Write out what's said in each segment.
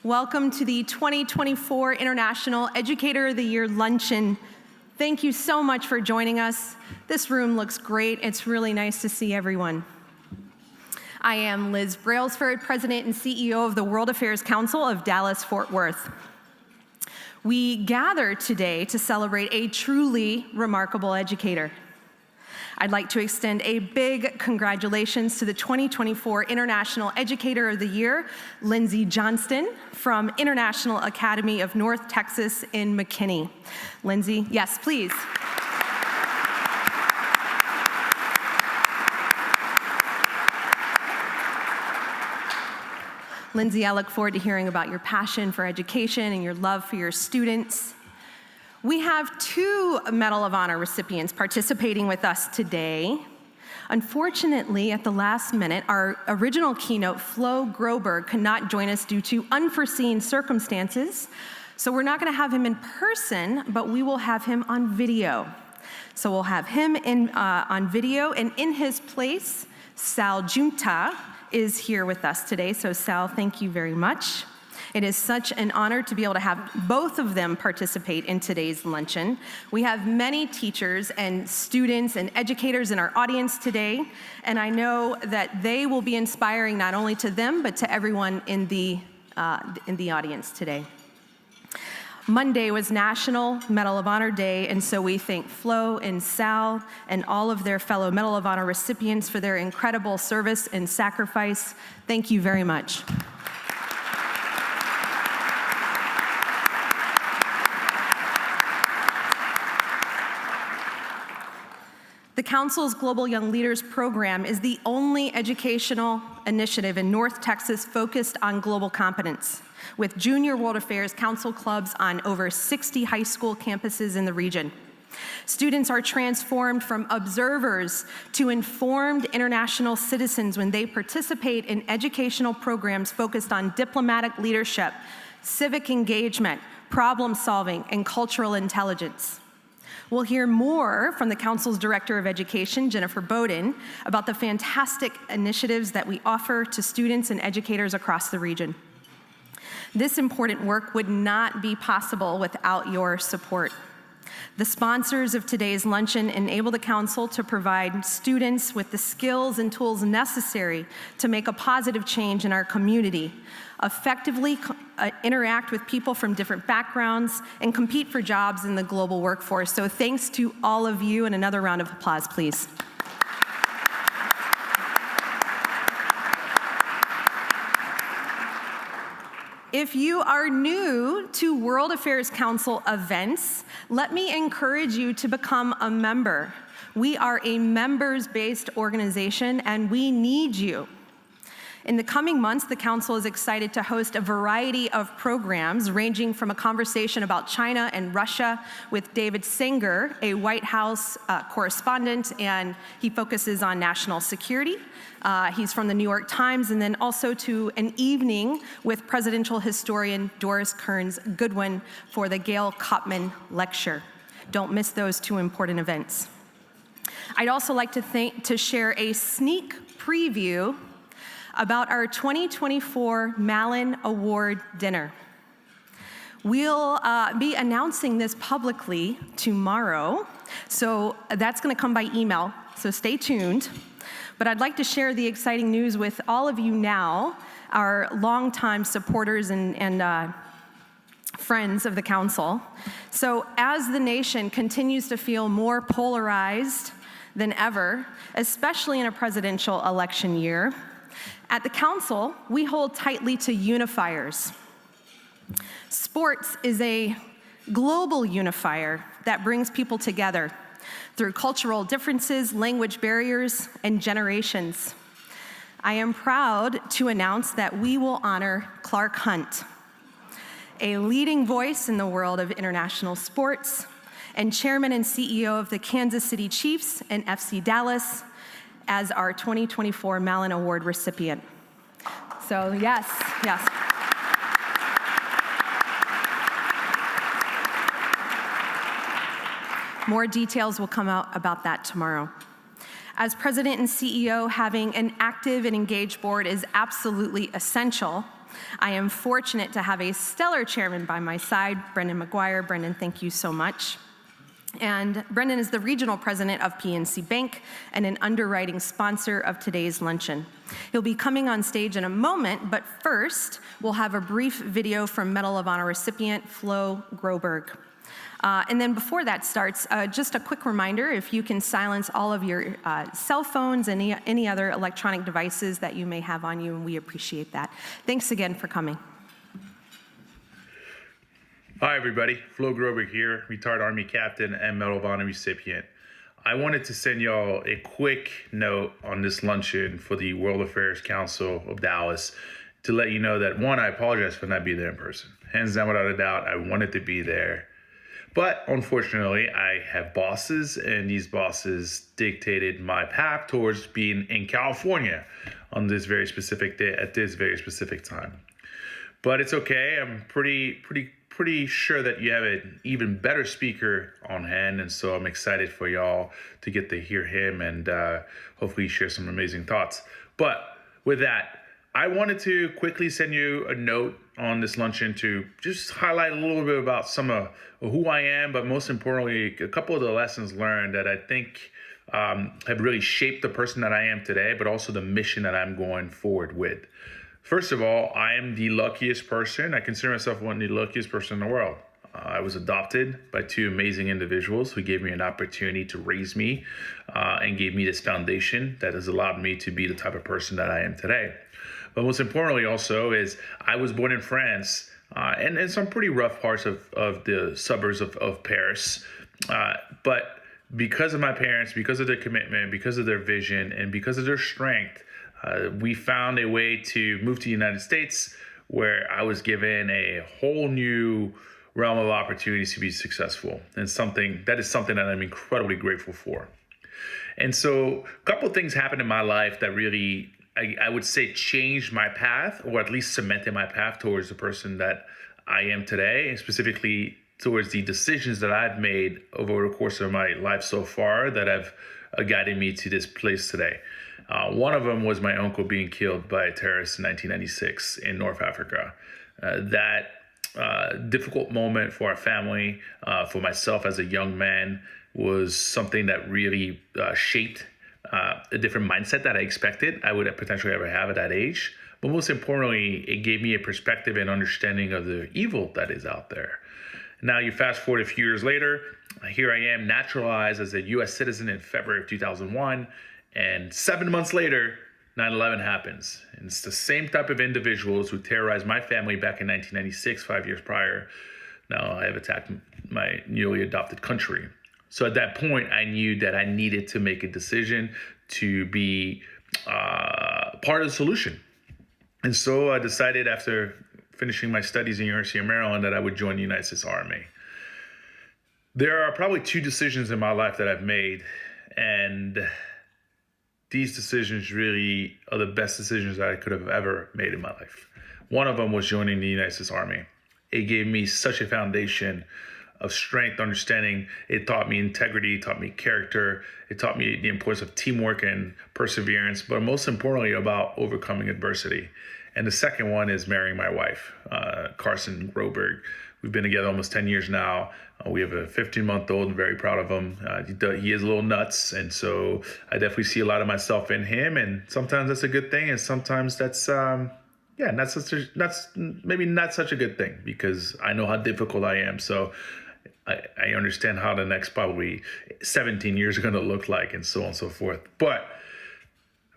Welcome to the 2024 International Educator of the Year Luncheon. Thank you so much for joining us. This room looks great. It's really nice to see everyone. I am Liz Brailsford, President and CEO of the World Affairs Council of Dallas-Fort Worth. We gather today to celebrate a truly remarkable educator. I'd like to extend a big congratulations to the 2024 International Educator of the Year, Lindsay Johnston from International Academy of North Texas in McKinney. Lindsay, yes, please. Lindsay, I look forward to hearing about your passion for education and your love for your students. We have two Medal of Honor recipients participating with us today. Unfortunately, at the last minute, our original keynote, Flo Groberg, could not join us due to unforeseen circumstances. So we're not going to have him in person, but we will have him on video. So we'll have him on video, and in his place, Sal Junta is here with us today. So Sal, thank you very much. It is such an honor to be able to have both of them participate in today's luncheon. We have many teachers and students and educators in our audience today, and I know that they will be inspiring not only to them, but to everyone in the audience today. Monday was National Medal of Honor Day, and so we thank Flo and Sal and all of their fellow Medal of Honor recipients for their incredible service and sacrifice. Thank you very much. The Council's Global Young Leaders Program is the only educational initiative in North Texas focused on global competence, with Junior World Affairs Council clubs on over 60 high school campuses in the region. Students are transformed from observers to informed international citizens when they participate in educational programs focused on diplomatic leadership, civic engagement, problem solving, and cultural intelligence. We'll hear more from the Council's Director of Education, Jennifer Bowden, about the fantastic initiatives that we offer to students and educators across the region. This important work would not be possible without your support. The sponsors of today's luncheon enable the Council to provide students with the skills and tools necessary to make a positive change in our community, effectively interact with people from different backgrounds, and compete for jobs in the global workforce. So thanks to all of you, and another round of applause, please. If you are new to World Affairs Council events, let me encourage you to become a member. We are a members-based organization, and we need you. In the coming months, the Council is excited to host a variety of programs ranging from a conversation about China and Russia with David Sanger, a White House correspondent, and he focuses on national security. He's from the New York Times, and then also to an evening with presidential historian Doris Kearns Goodwin for the Gail Kopman Lecture. Don't miss those two important events. I'd also like to share a sneak preview about our 2024 Malin Award dinner. We'll be announcing this publicly tomorrow, so that's gonna come by email, so stay tuned. But I'd like to share the exciting news with all of you now, our longtime supporters and friends of the Council. So as the nation continues to feel more polarized than ever, especially in a presidential election year, at the Council, we hold tightly to unifiers. Sports is a global unifier that brings people together through cultural differences, language barriers, and generations. I am proud to announce that we will honor Clark Hunt, a leading voice in the world of international sports, and chairman and CEO of the Kansas City Chiefs and FC Dallas, as our 2024 Malin Award recipient. So yes. More details will come out about that tomorrow. As president and CEO, having an active and engaged board is absolutely essential, I am fortunate to have a stellar chairman by my side, Brendan McGuire. Brendan, thank you so much. And Brendan is the regional president of PNC Bank and an underwriting sponsor of today's luncheon. He'll be coming on stage in a moment, but first, we'll have a brief video from Medal of Honor recipient Flo Groberg. And then before that starts, just a quick reminder, if you can silence all of your cell phones and any other electronic devices that you may have on you, and we appreciate that. Thanks again for coming. Hi everybody, Flo Groberg here, retired Army captain and Medal of Honor recipient. I wanted to send y'all a quick note on this luncheon for the World Affairs Council of Dallas to let you know that, one, I apologize for not being there in person. Hands down, without a doubt, I wanted to be there. But unfortunately, I have bosses, and these bosses dictated my path towards being in California on this very specific day at this very specific time. But it's okay. I'm pretty sure that you have an even better speaker on hand, and so I'm excited for y'all to get to hear him and hopefully share some amazing thoughts. But with that, I wanted to quickly send you a note on this luncheon to just highlight a little bit about some of who I am, but most importantly, a couple of the lessons learned that I think have really shaped the person that I am today, but also the mission that I'm going forward with. First of all, I am the luckiest person. I consider myself one of the luckiest person in the world. I was adopted by two amazing individuals who gave me an opportunity to raise me and gave me this foundation that has allowed me to be the type of person that I am today. But most importantly also is I was born in France and in some pretty rough parts of the suburbs of Paris. But because of my parents, because of their commitment, because of their vision, and because of their strength, we found a way to move to the United States, where I was given a whole new realm of opportunities to be successful, and that is something that I'm incredibly grateful for. And so a couple of things happened in my life that really, I would say, changed my path, or at least cemented my path towards the person that I am today, and specifically towards the decisions that I've made over the course of my life so far that have guided me to this place today. One of them was my uncle being killed by a terrorist in 1996 in North Africa. That difficult moment for our family, for myself as a young man, was something that really shaped a different mindset that I expected I would potentially ever have at that age. But most importantly, it gave me a perspective and understanding of the evil that is out there. Now you fast forward a few years later, here I am naturalized as a US citizen in February of 2001. And 7 months later, 9/11 happens. And it's the same type of individuals who terrorized my family back in 1996, 5 years prior. Now I have attacked my newly adopted country. So at that point, I knew that I needed to make a decision to be part of the solution. And so I decided, after finishing my studies in the University of Maryland, that I would join the United States Army. There are probably two decisions in my life that I've made, and these decisions really are the best decisions that I could have ever made in my life. One of them was joining the United States Army. It gave me such a foundation of strength, understanding. It taught me integrity, taught me character. It taught me the importance of teamwork and perseverance, but most importantly about overcoming adversity. And the second one is marrying my wife, Carson Groberg. We've been together almost 10 years now. We have a 15-month-old. I'm very proud of him. He is a little nuts, and so I definitely see a lot of myself in him. And sometimes that's a good thing, and sometimes that's maybe not such a good thing, because I know how difficult I am. So I understand how the next probably 17 years are going to look like, and so on and so forth. But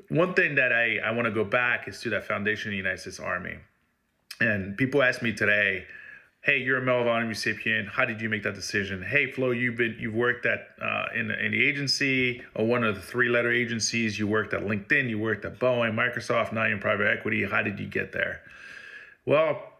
one thing that I want to go back is to that foundation of the United States Army. And people ask me today, hey, you're a Medal of Honor recipient. How did you make that decision? Hey, Flo, you've worked at in the agency, or one of the three-letter agencies. You worked at LinkedIn. You worked at Boeing, Microsoft. Now you're in private equity. How did you get there? Well,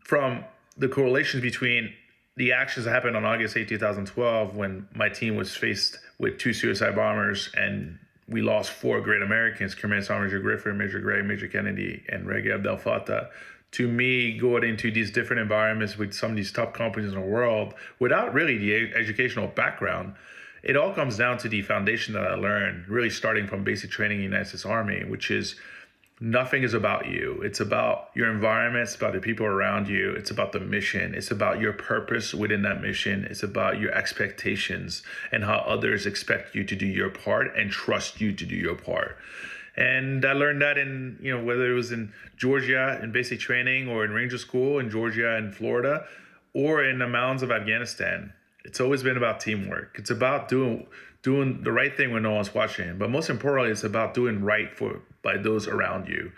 from the correlations between the actions that happened on August 8, 2012, when my team was faced with two suicide bombers and we lost 4 great Americans: Command Sergeant Major Griffin, Major Gray, Major Kennedy, and Reggie Abdel Fattah. To me, going into these different environments with some of these top companies in the world without really the educational background, it all comes down to the foundation that I learned, really starting from basic training in the United States Army, which is nothing is about you. It's about your environment. It's about the people around you. It's about the mission. It's about your purpose within that mission. It's about your expectations and how others expect you to do your part and trust you to do your part. And I learned that in, whether it was in Georgia in basic training or in Ranger School in Georgia and Florida or in the mountains of Afghanistan. It's always been about teamwork. It's about doing the right thing when no one's watching. But most importantly, it's about doing right by those around you,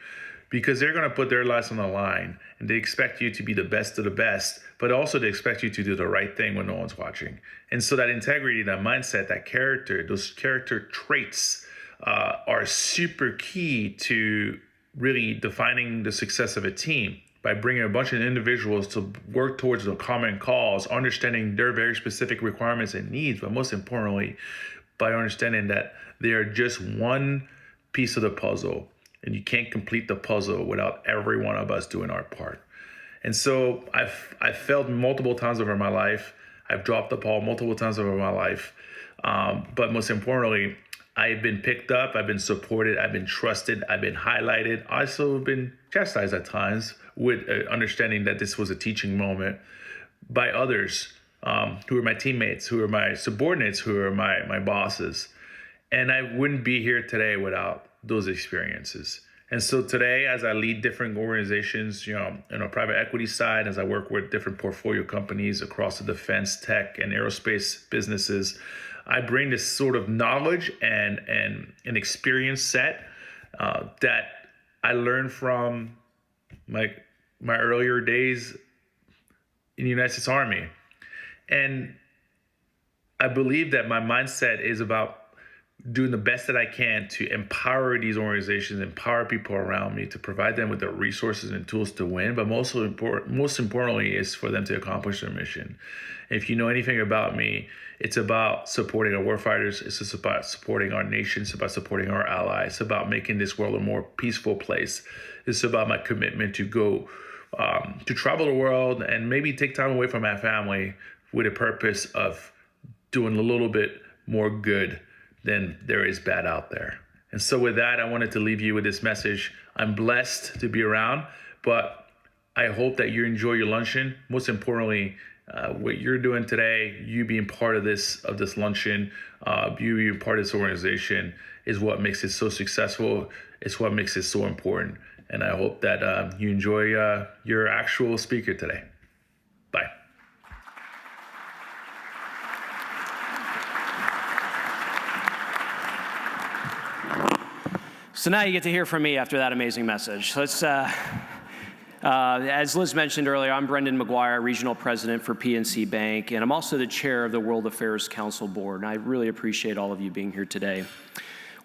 because they're going to put their lives on the line and they expect you to be the best of the best, but also they expect you to do the right thing when no one's watching. And so that integrity, that mindset, that character, those character traits are super key to really defining the success of a team, by bringing a bunch of individuals to work towards a common cause, understanding their very specific requirements and needs, but most importantly, by understanding that they are just one piece of the puzzle, and you can't complete the puzzle without every one of us doing our part. And so I've failed multiple times over my life. I've dropped the ball multiple times over my life. But most importantly, I've been picked up, I've been supported, I've been trusted, I've been highlighted. I also have been chastised at times with understanding that this was a teaching moment by others who are my teammates, who are my subordinates, who are my bosses. And I wouldn't be here today without those experiences. And so today, as I lead different organizations, in a private equity side, as I work with different portfolio companies across the defense, tech, and aerospace businesses, I bring this sort of knowledge and an experience set that I learned from my earlier days in the United States Army. And I believe that my mindset is about doing the best that I can to empower these organizations, empower people around me, to provide them with the resources and tools to win, but most importantly is for them to accomplish their mission. If you know anything about me, it's about supporting our warfighters. It's just about supporting our nation. It's about supporting our allies. It's about making this world a more peaceful place. It's about my commitment to go to travel the world and maybe take time away from my family with a purpose of doing a little bit more good than there is bad out there. And so with that, I wanted to leave you with this message. I'm blessed to be around, but I hope that you enjoy your luncheon. Most importantly, what you're doing today, you being part of this luncheon, you being part of this organization is what makes it so successful. It's what makes it so important. And I hope that you enjoy your actual speaker today. Bye. So now you get to hear from me after that amazing message. Let's, as Liz mentioned earlier, I'm Brendan McGuire, Regional President for PNC Bank, and I'm also the Chair of the World Affairs Council Board, and I really appreciate all of you being here today.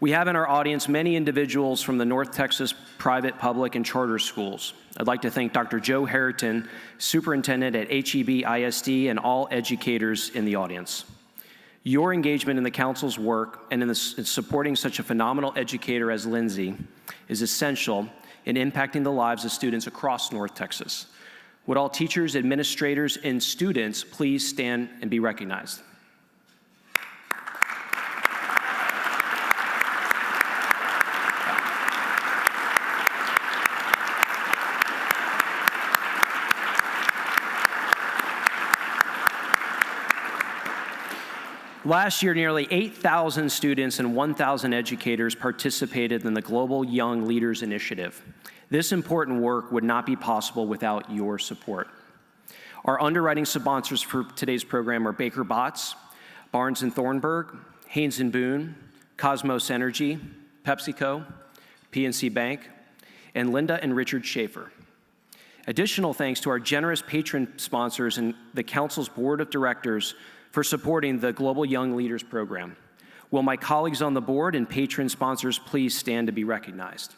We have in our audience many individuals from the North Texas private, public, and charter schools. I'd like to thank Dr. Joe Harriton, Superintendent at HEB ISD, and all educators in the audience. Your engagement in the Council's work and in supporting such a phenomenal educator as Lindsay is essential in impacting the lives of students across North Texas. Would all teachers, administrators, and students please stand and be recognized? Last year, nearly 8,000 students and 1,000 educators participated in the Global Young Leaders Initiative. This important work would not be possible without your support. Our underwriting sponsors for today's program are Baker Botts, Barnes & Thornburg, Haynes & Boone, Cosmos Energy, PepsiCo, PNC Bank, and Linda and Richard Schaefer. Additional thanks to our generous patron sponsors and the Council's Board of Directors for supporting the Global Young Leaders Program. Will my colleagues on the board and patron sponsors please stand to be recognized?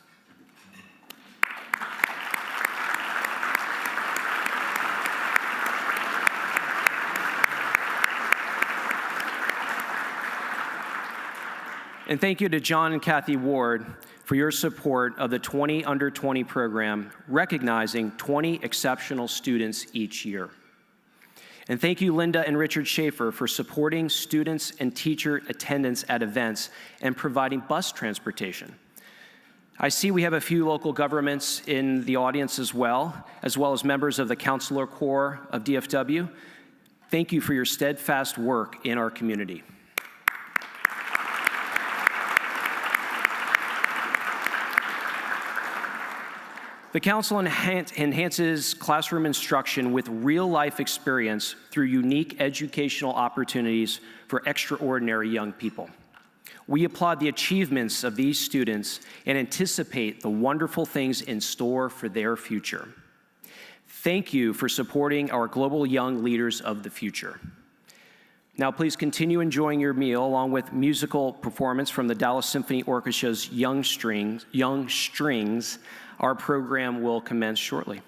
And thank you to John and Kathy Ward for your support of the 20 Under 20 program, recognizing 20 exceptional students each year. And thank you, Linda and Richard Schaefer, for supporting students and teacher attendance at events and providing bus transportation. I see we have a few local governments in the audience as well as members of the Counselor Corps of DFW. Thank you for your steadfast work in our community. The Council enhances classroom instruction with real-life experience through unique educational opportunities for extraordinary young people. We applaud the achievements of these students and anticipate the wonderful things in store for their future. Thank you for supporting our global young leaders of the future. Now please continue enjoying your meal along with musical performance from the Dallas Symphony Orchestra's Young Strings. Our program will commence shortly.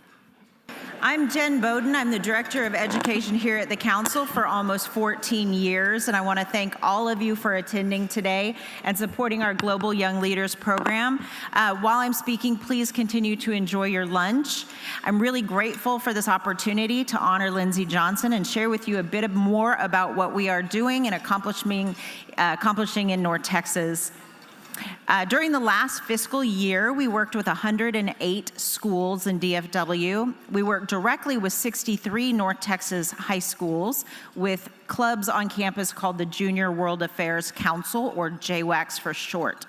I'm Jen Bowden. I'm the Director of Education here at the Council for almost 14 years, and I want to thank all of you for attending today and supporting our Global Young Leaders program. While I'm speaking, please continue to enjoy your lunch. I'm really grateful for this opportunity to honor Lindsay Johnston and share with you a bit more about what we are doing and accomplishing in North Texas. During the last fiscal year, we worked with 108 schools in DFW. We worked directly with 63 North Texas high schools with clubs on campus called the Junior World Affairs Council, or JWACs for short.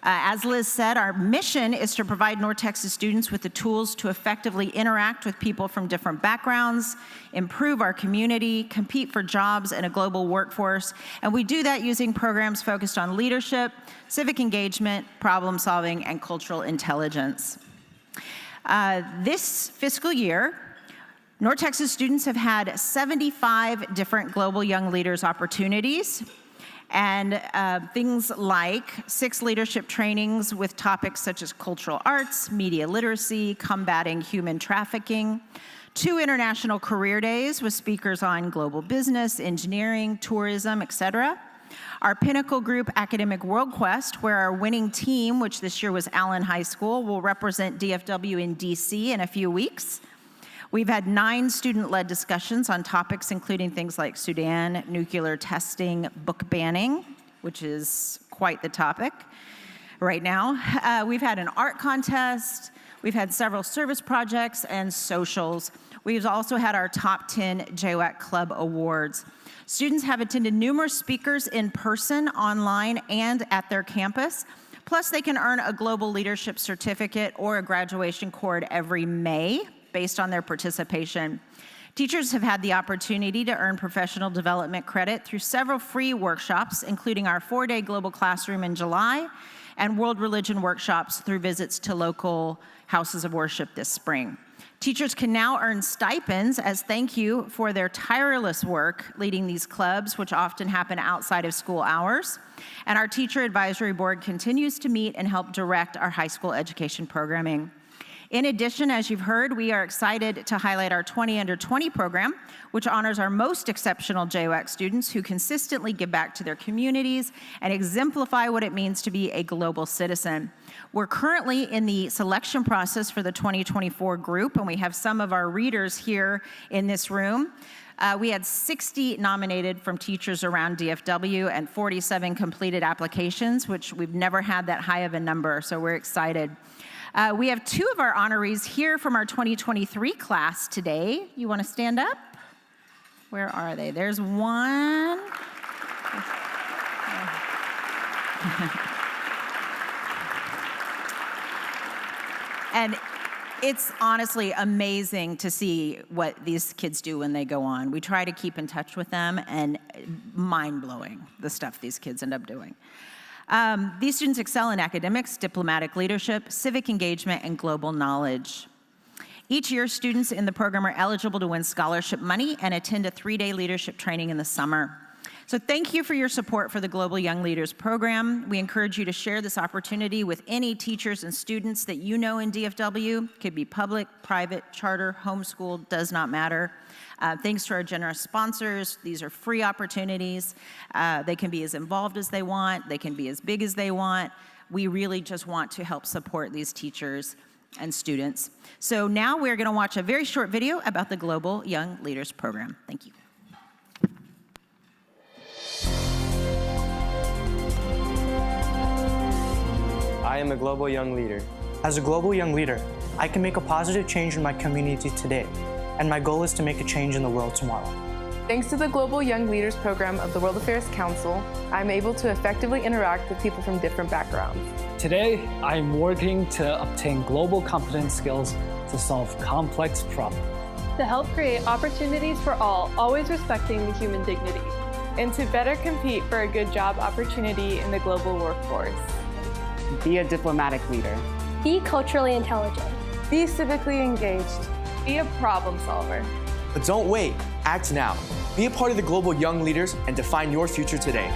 As Liz said, our mission is to provide North Texas students with the tools to effectively interact with people from different backgrounds, improve our community, compete for jobs in a global workforce, and we do that using programs focused on leadership, civic engagement, problem solving, and cultural intelligence. This fiscal year, North Texas students have had 75 different Global Young Leaders opportunities, and things like 6 leadership trainings with topics such as cultural arts, media literacy, combating human trafficking, 2 international career days with speakers on global business, engineering, tourism, etc. Our Pinnacle Group Academic World Quest, where our winning team, which this year was Allen High School, will represent DFW in DC in a few weeks. We've had 9 student-led discussions on topics including things like Sudan, nuclear testing, book banning, which is quite the topic right now. We've had an art contest. We've had several service projects and socials. We've also had our top 10 JWAC Club Awards. Students have attended numerous speakers in person, online, and at their campus. Plus, they can earn a Global Leadership Certificate or a graduation cord every May, based on their participation. Teachers have had the opportunity to earn professional development credit through several free workshops, including our 4-day global classroom in July and world religion workshops through visits to local houses of worship this spring. Teachers can now earn stipends as thank you for their tireless work leading these clubs, which often happen outside of school hours. And our Teacher Advisory Board continues to meet and help direct our high school education programming. In addition, as you've heard, we are excited to highlight our 20 Under 20 program, which honors our most exceptional JWAC students who consistently give back to their communities and exemplify what it means to be a global citizen. We're currently in the selection process for the 2024 group, and we have some of our readers here in this room. We had 60 nominated from teachers around DFW and 47 completed applications, which we've never had that high of a number, so we're excited. We have 2 of our honorees here from our 2023 class today. You want to stand up? Where are they? There's one. And it's honestly amazing to see what these kids do when they go on. We try to keep in touch with them, and mind-blowing, the stuff these kids end up doing. These students excel in academics, diplomatic leadership, civic engagement, and global knowledge. Each year, students in the program are eligible to win scholarship money and attend a 3-day leadership training in the summer. So thank you for your support for the Global Young Leaders program. We encourage you to share this opportunity with any teachers and students that you know in DFW. It could be public, private, charter, homeschool, does not matter. Thanks to our generous sponsors, these are free opportunities. They can be as involved as they want. They can be as big as they want. We really just want to help support these teachers and students. So now we're going to watch a very short video about the Global Young Leaders program. Thank you. I am a global young leader. As a global young leader, I can make a positive change in my community today, and my goal is to make a change in the world tomorrow. Thanks to the Global Young Leaders program of the World Affairs Council, I'm able to effectively interact with people from different backgrounds. Today, I'm working to obtain global competence skills to solve complex problems. To help create opportunities for all, always respecting the human dignity. And to better compete for a good job opportunity in the global workforce. Be a diplomatic leader. Be culturally intelligent. Be civically engaged. Be a problem solver. But don't wait, act now. Be a part of the global young leaders and define your future today.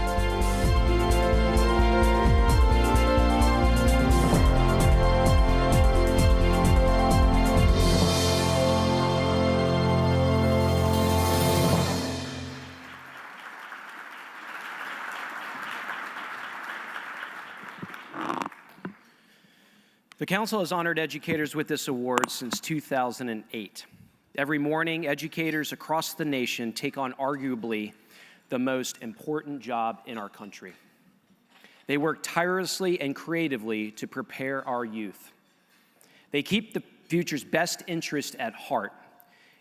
The Council has honored educators with this award since 2008. Every morning, educators across the nation take on arguably the most important job in our country. They work tirelessly and creatively to prepare our youth. They keep the future's best interest at heart,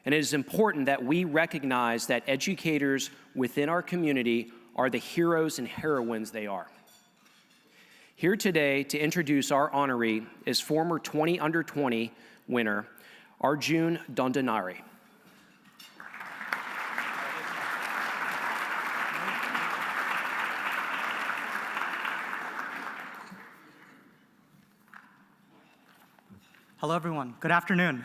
and it is important that we recognize that educators within our community are the heroes and heroines they are. Here today to introduce our honoree is former 20 under 20 winner, Arjun Dandinari. Hello, everyone. Good afternoon.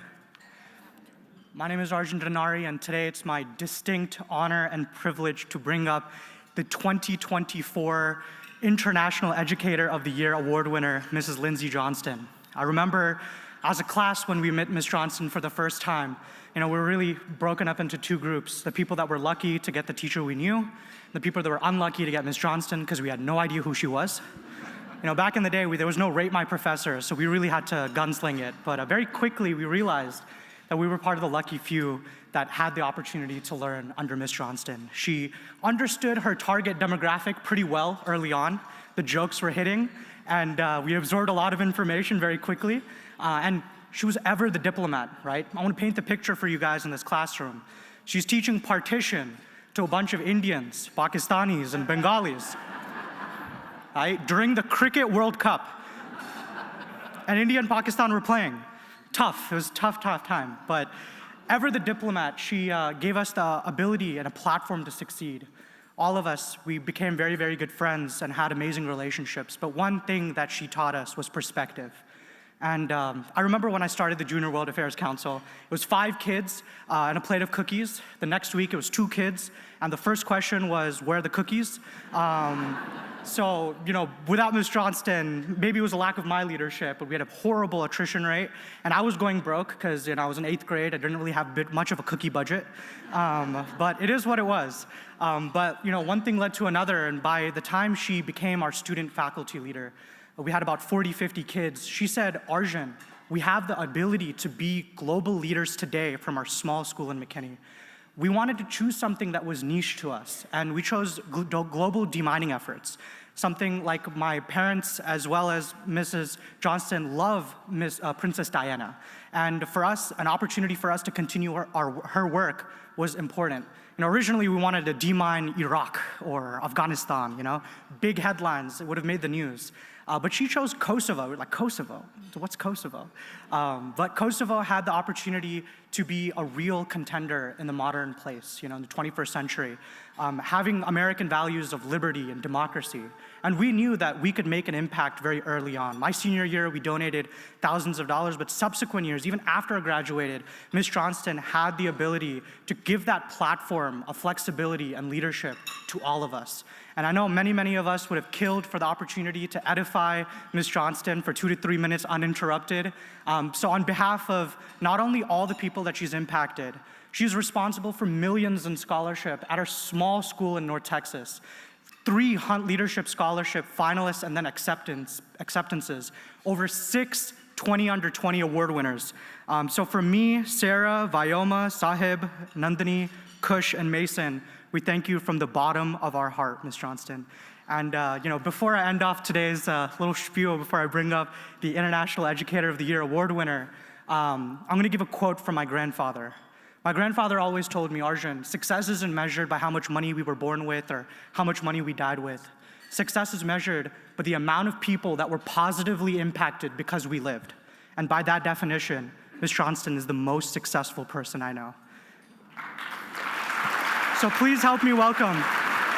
My name is Arjun Dandinari, and today it's my distinct honor and privilege to bring up the 2024 International Educator of the Year award winner, Mrs. Lindsay Johnston. I remember as a class when we met Ms. Johnston for the first time, we were really broken up into two groups: the people that were lucky to get the teacher we knew, the people that were unlucky to get Ms. Johnston because we had no idea who she was. Back in the day, there was no rate my professor, so we really had to gunsling it. But very quickly, we realized that we were part of the lucky few that had the opportunity to learn under Ms. Johnston. She understood her target demographic pretty well early on. The jokes were hitting, and we absorbed a lot of information very quickly. And she was ever the diplomat, right? I want to paint the picture for you guys in this classroom. She's teaching partition to a bunch of Indians, Pakistanis, and Bengalis, right? During the Cricket World Cup. And India and Pakistan were playing. Tough, it was a tough time. But ever the diplomat, she gave us the ability and a platform to succeed. All of us, we became very, very good friends and had amazing relationships. But one thing that she taught us was perspective. And I remember when I started the Junior World Affairs Council, it was 5 kids and a plate of cookies. The next week, it was 2 kids. And the first question was, where are the cookies? So, without Ms. Johnston, maybe it was a lack of my leadership, but we had a horrible attrition rate. And I was going broke because, I was in 8th grade. I didn't really have much of a cookie budget. But it is what it was. But, one thing led to another. And by the time she became our student faculty leader, we had about 40, 50 kids. She said, Arjun, we have the ability to be global leaders today from our small school in McKinney. We wanted to choose something that was niche to us, and we chose global demining efforts. Something like my parents, as well as Mrs. Johnston, love Princess Diana. And for us, an opportunity for us to continue her work was important. Originally we wanted to demine Iraq or Afghanistan, big headlines, it would have made the news. But she chose Kosovo. We're like, Kosovo? What's Kosovo? But Kosovo had the opportunity to be a real contender in the modern place, in the 21st century, having American values of liberty and democracy. And we knew that we could make an impact very early on. My senior year, we donated thousands of dollars, but subsequent years, even after I graduated, Ms. Johnston had the ability to give that platform of flexibility and leadership to all of us. And I know many of us would have killed for the opportunity to edify Ms. Johnston for 2 to 3 minutes uninterrupted. So on behalf of not only all the people that she's impacted, she's responsible for millions in scholarship at our small school in North Texas. 3 Hunt Leadership Scholarship finalists and then acceptances. Over 6 20 under 20 award winners. So for me, Sarah, Vyoma, Sahib, Nandini, Kush, and Mason, we thank you from the bottom of our heart, Ms. Johnston. And before I end off today's little spiel, before I bring up the International Educator of the Year award winner, I'm going to give a quote from my grandfather. My grandfather always told me, Arjun, success isn't measured by how much money we were born with or how much money we died with. Success is measured by the amount of people that were positively impacted because we lived. And by that definition, Ms. Johnston is the most successful person I know. So please help me welcome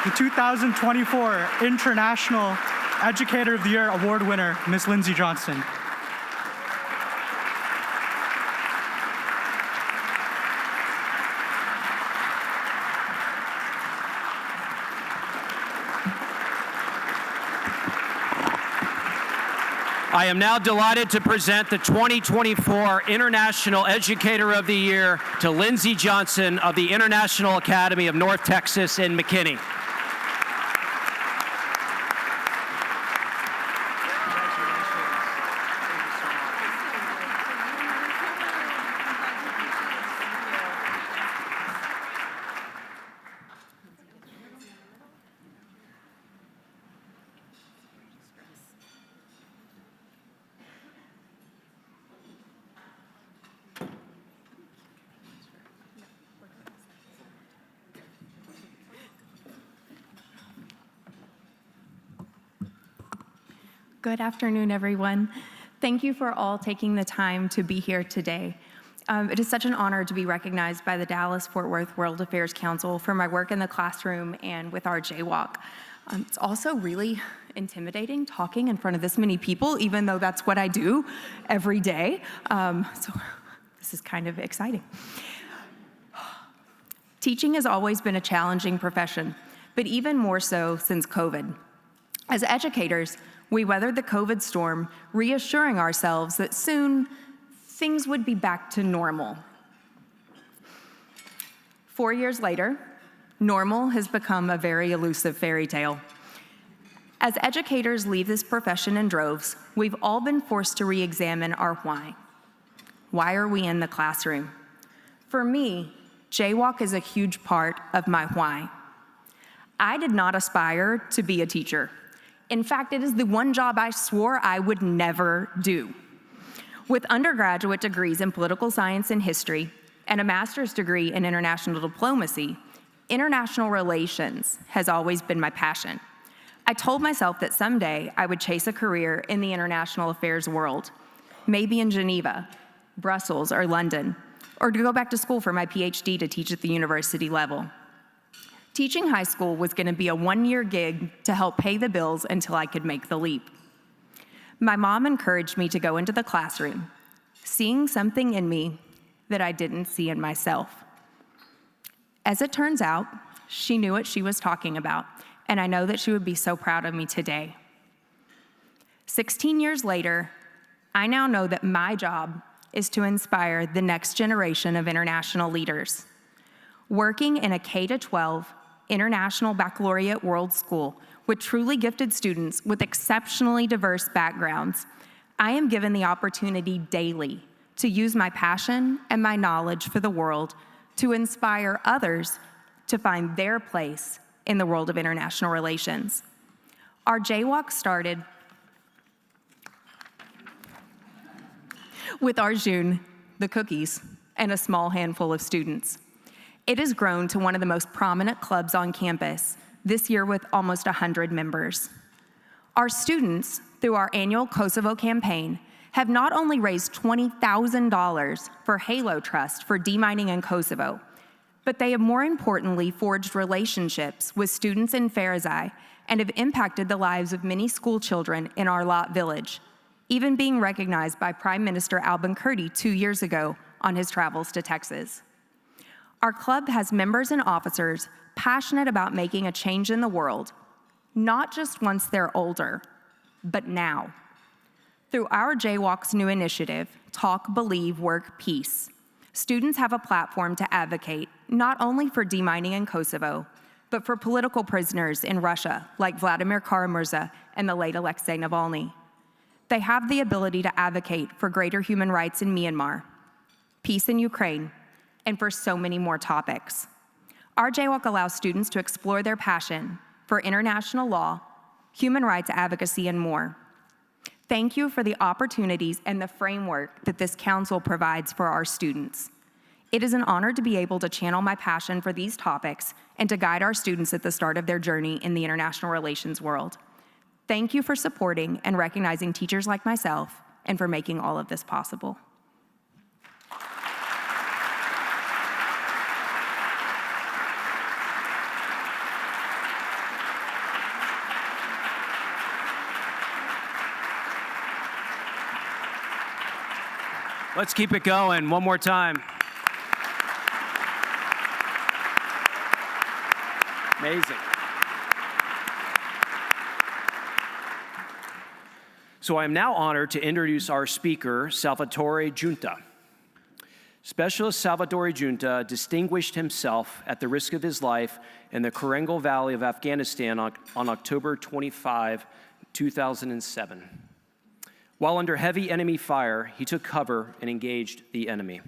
the 2024 International Educator of the Year award winner, Ms. Lindsay Johnston. I am now delighted to present the 2024 International Educator of the Year to Lindsay Johnston of the International Academy of North Texas in McKinney. Good afternoon, everyone. Thank you for all taking the time to be here today. It is such an honor to be recognized by the Dallas-Fort Worth World Affairs Council for my work in the classroom and with our JWalk. It's also really intimidating talking in front of this many people, even though that's what I do every day. So this is kind of exciting. Teaching has always been a challenging profession, but even more so since COVID. As educators, we weathered the COVID storm, reassuring ourselves that soon things would be back to normal. 4 years later, normal has become a very elusive fairy tale. As educators leave this profession in droves, we've all been forced to re-examine our why. Why are we in the classroom? For me, JWalk is a huge part of my why. I did not aspire to be a teacher. In fact, it is the one job I swore I would never do. With undergraduate degrees in political science and history and a master's degree in international diplomacy, international relations has always been my passion. I told myself that someday I would chase a career in the international affairs world, maybe in Geneva, Brussels, or London, or to go back to school for my PhD to teach at the university level. Teaching high school was going to be a one-year gig to help pay the bills until I could make the leap. My mom encouraged me to go into the classroom, seeing something in me that I didn't see in myself. As it turns out, she knew what she was talking about, and I know that she would be so proud of me today. 16 years later, I now know that my job is to inspire the next generation of international leaders. Working in a K-12 International Baccalaureate World School with truly gifted students with exceptionally diverse backgrounds, I am given the opportunity daily to use my passion and my knowledge for the world to inspire others to find their place in the world of international relations. Our JWalk started with Arjun, the cookies, and a small handful of students. It has grown to one of the most prominent clubs on campus, this year with almost 100 members. Our students, through our annual Kosovo Campaign, have not only raised $20,000 for Halo Trust for demining in Kosovo, but they have more importantly forged relationships with students in Ferizai and have impacted the lives of many school children in our Lot village, even being recognized by Prime Minister Kurti 2 years ago on his travels to Texas. Our club has members and officers passionate about making a change in the world, not just once they're older, but now. Through our JWalk's new initiative, Talk, Believe, Work, Peace, students have a platform to advocate not only for demining in Kosovo, but for political prisoners in Russia, like Vladimir Kara-Murza and the late Alexei Navalny. They have the ability to advocate for greater human rights in Myanmar, peace in Ukraine, and for so many more topics. Our JWalk allows students to explore their passion for international law, human rights advocacy, and more. Thank you for the opportunities and the framework that this council provides for our students. It is an honor to be able to channel my passion for these topics and to guide our students at the start of their journey in the international relations world. Thank you for supporting and recognizing teachers like myself and for making all of this possible. Let's keep it going one more time. Amazing. So I am now honored to introduce our speaker, Salvatore Giunta. Specialist Salvatore Giunta distinguished himself at the risk of his life in the Korengal Valley of Afghanistan on October 25, 2007. While under heavy enemy fire, he took cover and engaged the enemy.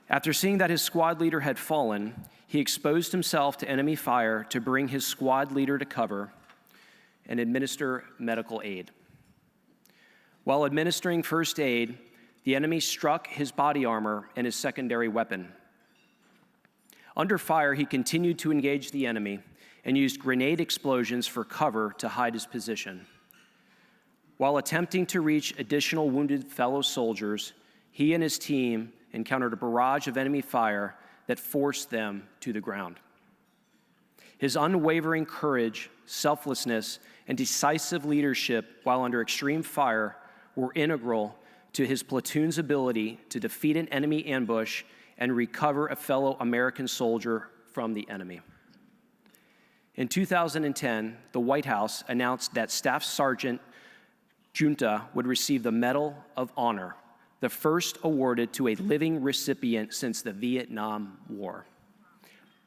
After seeing that his squad leader had fallen, he exposed himself to enemy fire to bring his squad leader to cover and administer medical aid. While administering first aid, the enemy struck his body armor and his secondary weapon. Under fire, he continued to engage the enemy and used grenade explosions for cover to hide his position. While attempting to reach additional wounded fellow soldiers, he and his team encountered a barrage of enemy fire that forced them to the ground. His unwavering courage, selflessness, and decisive leadership while under extreme fire were integral to his platoon's ability to defeat an enemy ambush and recover a fellow American soldier from the enemy. In 2010, the White House announced that Staff Sergeant Giunta would receive the Medal of Honor, the first awarded to a living recipient since the Vietnam War.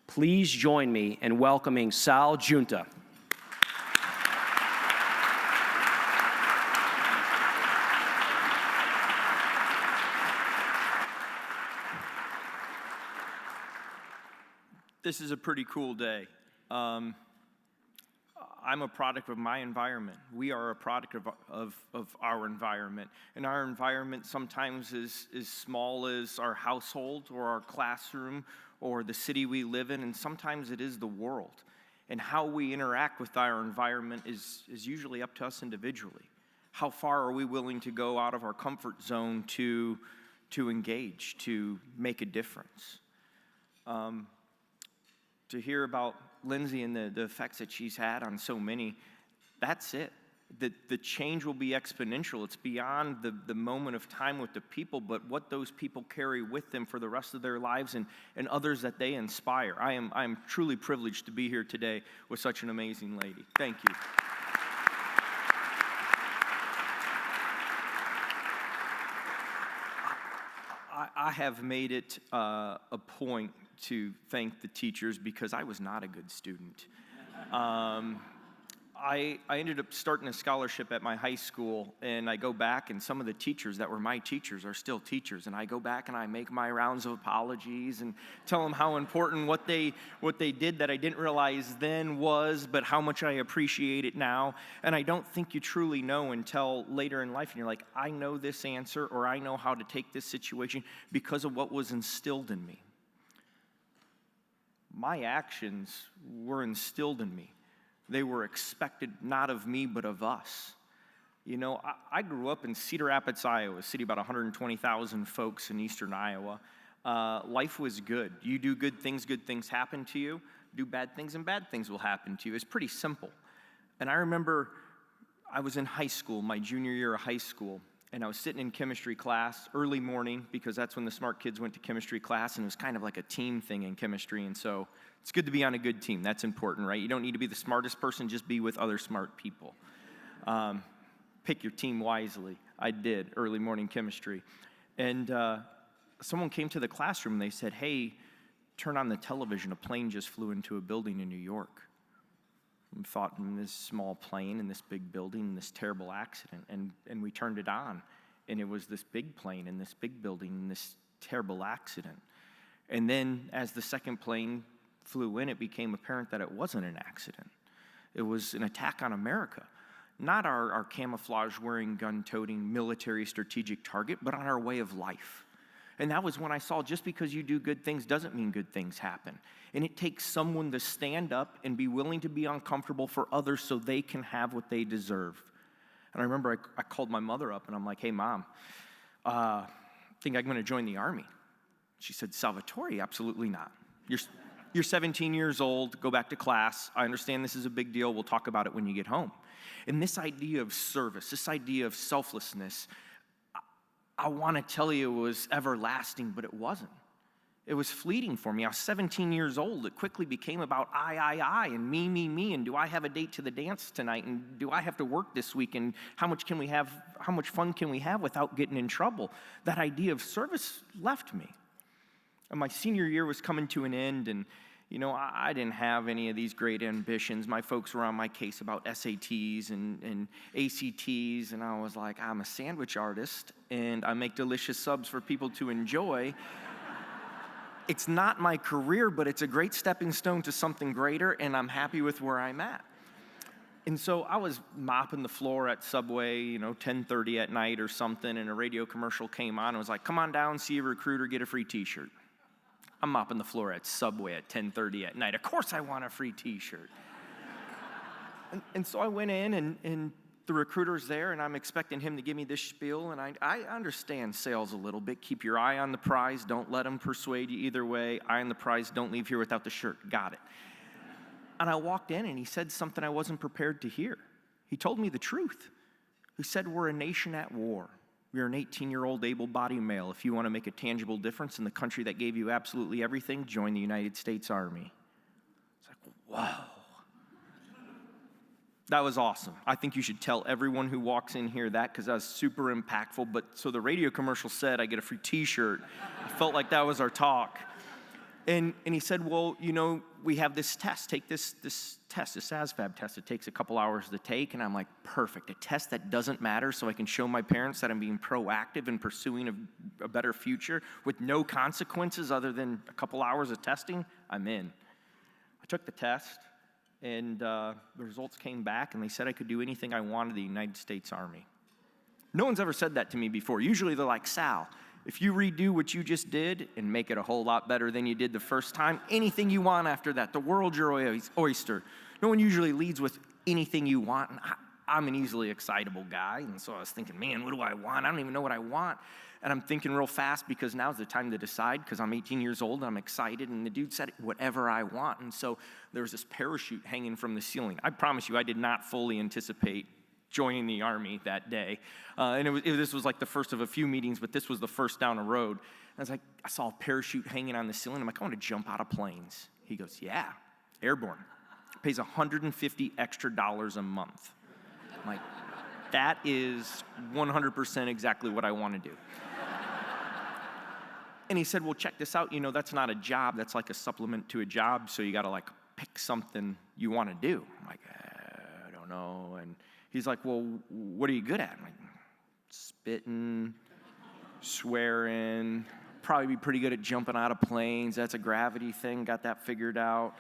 Please join me in welcoming Sal Giunta. This is a pretty cool day. I'm a product of my environment. We are a product of our environment. And our environment sometimes is as small as our household or our classroom or the city we live in, and sometimes it is the world. And how we interact with our environment is usually up to us individually. How far are we willing to go out of our comfort zone to engage, to make a difference? To hear about Lindsay and the effects that she's had on so many, that's it. The change will be exponential. It's beyond the moment of time with the people, but what those people carry with them for the rest of their lives and others that they inspire. I am truly privileged to be here today with such an amazing lady. Thank you. I have made it a point to thank the teachers because I was not a good student. I ended up starting a scholarship at my high school, and I go back, and some of the teachers that were my teachers are still teachers, and I go back and I make my rounds of apologies and tell them how important what they did that I didn't realize then was, but how much I appreciate it now. And I don't think you truly know until later in life, and you're like, I know this answer, or I know how to take this situation because of what was instilled in me. My actions were instilled in me. They were expected not of me, but of us. You know, I grew up in Cedar Rapids, Iowa, a city about 120,000 folks in eastern Iowa. Life was good. You do good things happen to you. Do bad things, and bad things will happen to you. It's pretty simple. And I remember I was in high school, my junior year of high school, and I was sitting in chemistry class early morning because that's when the smart kids went to chemistry class, and it was kind of like a team thing in chemistry, and so it's good to be on a good team. That's important, right? You don't need to be the smartest person, just be with other smart people. Pick your team wisely. I did, early morning chemistry. And someone came to the classroom, and they said, hey, turn on the television. A plane just flew into a building in New York. We thought, this small plane in this big building, and this terrible accident, and we turned it on, and it was this big plane in this big building and this terrible accident. And then as the second plane flew in, it became apparent that it wasn't an accident. It was an attack on America. Not our camouflage-wearing, gun-toting, military strategic target, but on our way of life. And that was when I saw just because you do good things doesn't mean good things happen. And it takes someone to stand up and be willing to be uncomfortable for others so they can have what they deserve. And I remember I called my mother up and I'm like, hey, Mom, think I'm going to join the Army? She said, Salvatore, absolutely not. You're 17 years old, go back to class. I understand this is a big deal. We'll talk about it when you get home. And this idea of service, this idea of selflessness, I want to tell you it was everlasting, but it wasn't. It was fleeting for me. I was 17 years old. It quickly became about I, and me, and do I have a date to the dance tonight, and do I have to work this week, and how much fun can we have without getting in trouble? That idea of service left me. And my senior year was coming to an end, and you know, I didn't have any of these great ambitions. My folks were on my case about SATs and ACTs, and I was like, I'm a sandwich artist, and I make delicious subs for people to enjoy. It's not my career, but it's a great stepping stone to something greater, and I'm happy with where I'm at. And so I was mopping the floor at Subway, 10:30 at night or something, and a radio commercial came on. It was like, come on down, see a recruiter, get a free t-shirt. I'm mopping the floor at Subway at 10:30 at night. Of course I want a free t-shirt. and so I went in, and the recruiter's there, and I'm expecting him to give me this spiel, and I understand sales a little bit. Keep your eye on the prize. Don't let them persuade you either way. Eye on the prize. Don't leave here without the shirt. Got it. And I walked in, and he said something I wasn't prepared to hear. He told me the truth. He said, we're a nation at war. You're an 18-year-old able-bodied male. If you want to make a tangible difference in the country that gave you absolutely everything, join the United States Army. It's like, whoa. That was awesome. I think you should tell everyone who walks in here that, because that was super impactful. But so the radio commercial said I get a free t-shirt. I felt like that was our talk. And he said, well, we have this test. Take this test, this ASVAB test. It takes a couple hours to take. And I'm like, perfect. A test that doesn't matter so I can show my parents that I'm being proactive in pursuing a better future with no consequences other than a couple hours of testing. I'm in. I took the test, and the results came back, and they said I could do anything I wanted in the United States Army. No one's ever said that to me before. Usually they're like, Sal, if you redo what you just did and make it a whole lot better than you did the first time, anything you want after that, the world's your oyster. No one usually leads with anything you want. And I'm an easily excitable guy, and so I was thinking, man, what do I want? I don't even know what I want. And I'm thinking real fast because now's the time to decide, because I'm 18 years old and I'm excited, and the dude said, whatever I want. And so there was this parachute hanging from the ceiling. I promise you, I did not fully anticipate joining the Army that day. This was like the first of a few meetings, but this was the first down the road. And I was like, I saw a parachute hanging on the ceiling. I'm like, I want to jump out of planes. He goes, yeah, airborne. Pays $150 extra a month. I'm like, that is 100% exactly what I want to do. And he said, well, check this out. That's not a job. That's like a supplement to a job. So you got to pick something you want to do. I'm like, I don't know. And he's like, well, what are you good at? I'm like, spitting, swearing, probably be pretty good at jumping out of planes. That's a gravity thing. Got that figured out.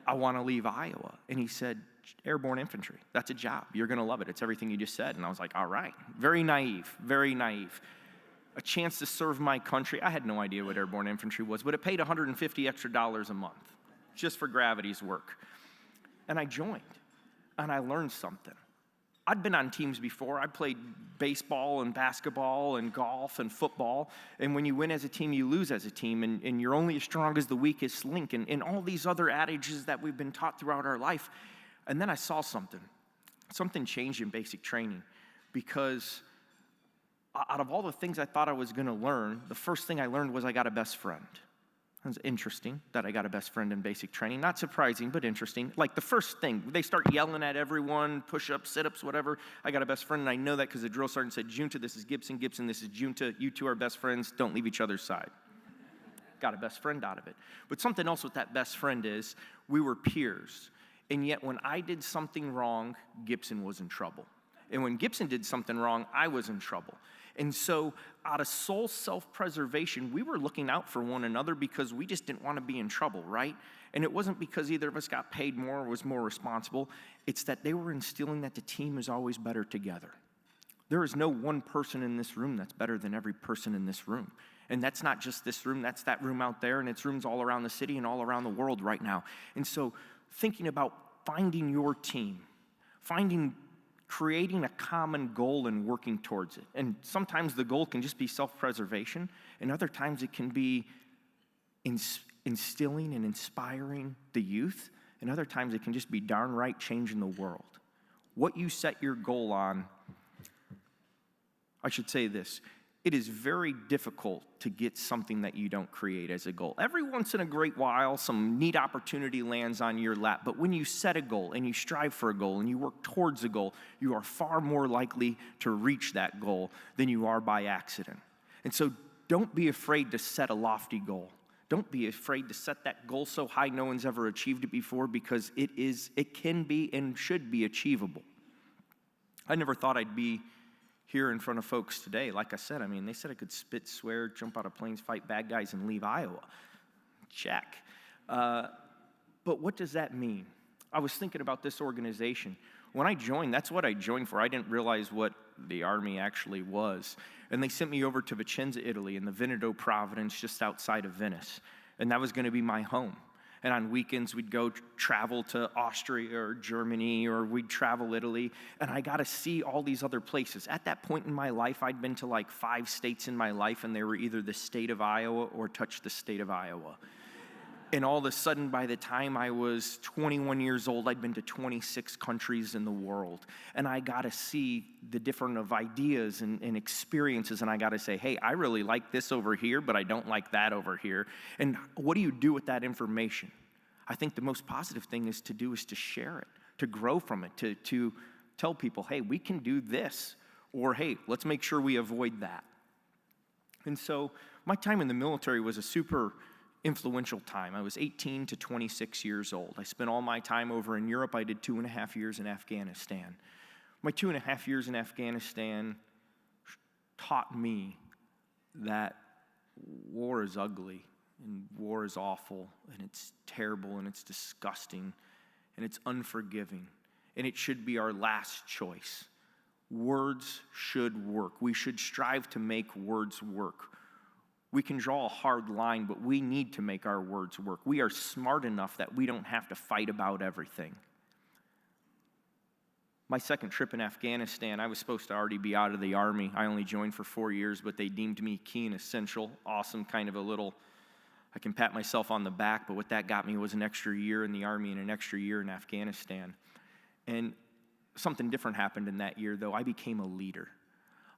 I want to leave Iowa. And he said, airborne infantry. That's a job. You're going to love it. It's everything you just said. And I was like, all right. Very naive, very naive. A chance to serve my country. I had no idea what airborne infantry was, but it paid $150 extra a month just for gravity's work. And I joined, and I learned something. I'd been on teams before. I played baseball and basketball and golf and football. And when you win as a team, you lose as a team. And you're only as strong as the weakest link. And all these other adages that we've been taught throughout our life. And then I saw something. Something changed in basic training. Because out of all the things I thought I was going to learn, the first thing I learned was I got a best friend. It was interesting that I got a best friend in basic training. Not surprising, but interesting. Like the first thing, they start yelling at everyone, push-ups, sit-ups, whatever. I got a best friend, and I know that because the drill sergeant said, Junta, this is Gibson. Gibson, this is Junta. You two are best friends. Don't leave each other's side. Got a best friend out of it. But something else with that best friend is we were peers. And yet when I did something wrong, Gibson was in trouble. And when Gibson did something wrong, I was in trouble. And so out of soul self-preservation, we were looking out for one another because we just didn't want to be in trouble, right? And it wasn't because either of us got paid more or was more responsible. It's that they were instilling that the team is always better together. There is no one person in this room that's better than every person in this room. And that's not just this room, that's that room out there, and it's rooms all around the city and all around the world right now. And so thinking about finding your team, creating a common goal and working towards it. And sometimes the goal can just be self-preservation, and other times it can be instilling and inspiring the youth, and other times it can just be darn right changing the world. What you set your goal on, I should say this, it is very difficult to get something that you don't create as a goal. Every once in a great while, some neat opportunity lands on your lap, but when you set a goal and you strive for a goal and you work towards a goal, you are far more likely to reach that goal than you are by accident. And so don't be afraid to set a lofty goal. Don't be afraid to set that goal so high no one's ever achieved it before, because it can be and should be achievable. I never thought I'd be here in front of folks today. Like I said, I mean, they said I could spit, swear, jump out of planes, fight bad guys, and leave Iowa. Check. But what does that mean? I was thinking about this organization. When I joined, that's what I joined for. I didn't realize what the Army actually was. And they sent me over to Vicenza, Italy, in the Veneto province just outside of Venice. And that was going to be my home. And on weekends, we'd go travel to Austria or Germany, or we'd travel Italy, and I got to see all these other places. At that point in my life, I'd been to like 5 states in my life, and they were either the state of Iowa or touched the state of Iowa. And all of a sudden, by the time I was 21 years old, I'd been to 26 countries in the world. And I got to see the different of ideas and experiences, and I got to say, hey, I really like this over here, but I don't like that over here. And what do you do with that information? I think the most positive thing is to share it, to grow from it, to tell people, hey, we can do this, or hey, let's make sure we avoid that. And so my time in the military was a super influential time. I was 18 to 26 years old. I spent all my time over in Europe. I did 2.5 years in Afghanistan. My 2.5 years in Afghanistan taught me that war is ugly, and war is awful, and it's terrible, and it's disgusting, and it's unforgiving, and it should be our last choice. Words should work. We should strive to make words work. We can draw a hard line, but we need to make our words work. We are smart enough that we don't have to fight about everything. My second trip in Afghanistan, I was supposed to already be out of the Army. I only joined for 4 years, but they deemed me key and essential. Awesome, kind of a little, I can pat myself on the back, but what that got me was an extra year in the Army and an extra year in Afghanistan. And something different happened in that year, though. I became a leader.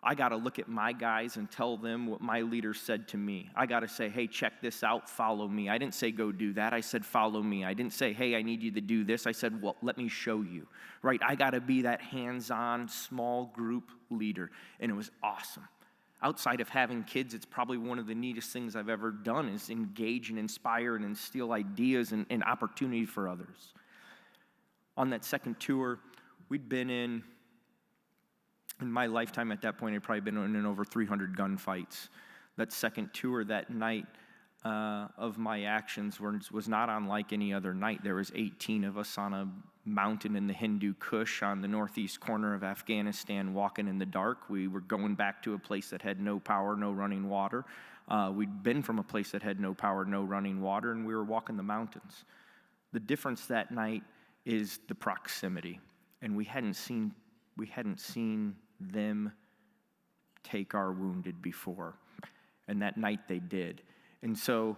I got to look at my guys and tell them what my leader said to me. I got to say, hey, check this out, follow me. I didn't say go do that. I said follow me. I didn't say, hey, I need you to do this. I said, well, let me show you, right? I got to be that hands-on small group leader, and it was awesome. Outside of having kids, it's probably one of the neatest things I've ever done is engage and inspire and instill ideas and opportunity for others. On that second tour, we'd been in my lifetime at that point, I'd probably been in over 300 gunfights. That second tour that night of my actions was not unlike any other night. There was 18 of us on a mountain in the Hindu Kush on the northeast corner of Afghanistan walking in the dark. We were going back to a place that had no power, no running water. We'd been from a place that had no power, no running water, and we were walking the mountains. The difference that night is the proximity, and we hadn't seen them take our wounded before. And that night they did. And so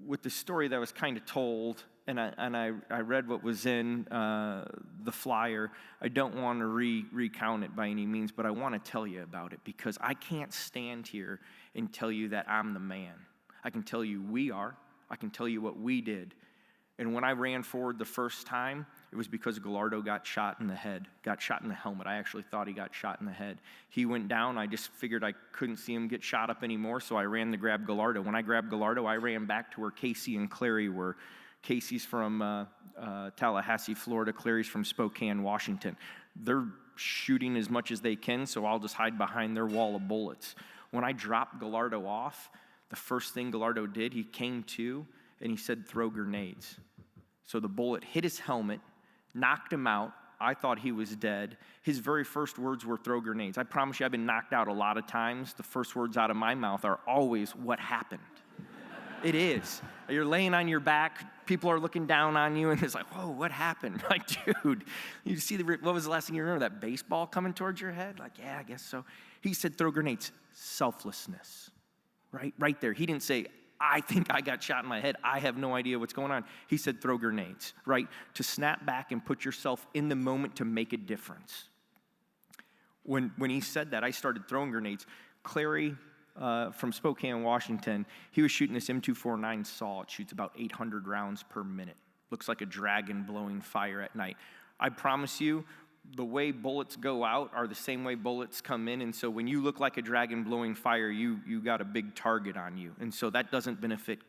with the story that was kind of told, and I read what was in the flyer, I don't want to recount it by any means, but I want to tell you about it because I can't stand here and tell you that I'm the man. I can tell you we are. I can tell you what we did. And when I ran forward the first time, it was because Gallardo got shot in the head, got shot in the helmet. I actually thought he got shot in the head. He went down. I just figured I couldn't see him get shot up anymore, so I ran to grab Gallardo. When I grabbed Gallardo, I ran back to where Casey and Clary were. Casey's from Tallahassee, Florida. Clary's from Spokane, Washington. They're shooting as much as they can, so I'll just hide behind their wall of bullets. When I dropped Gallardo off, the first thing Gallardo did, he came to and he said, throw grenades. So the bullet hit his helmet, knocked him out. I thought he was dead. His very first words were throw grenades. I promise you, I've been knocked out a lot of times. The first words out of my mouth are always, what happened? It is. You're laying on your back, people are looking down on you, and it's like, whoa, what happened? Like, dude, you see, what was the last thing you remember? That baseball coming towards your head? Like, yeah, I guess so. He said, throw grenades. Selflessness, right there. He didn't say, I think I got shot in my head. I have no idea what's going on. He said, throw grenades, right? To snap back and put yourself in the moment to make a difference. When he said that, I started throwing grenades. Clary, from Spokane, Washington, he was shooting this M249 SAW. It shoots about 800 rounds per minute. Looks like a dragon blowing fire at night. I promise you, the way bullets go out are the same way bullets come in, and so when you look like a dragon blowing fire, you got a big target on you. And so that doesn't benefit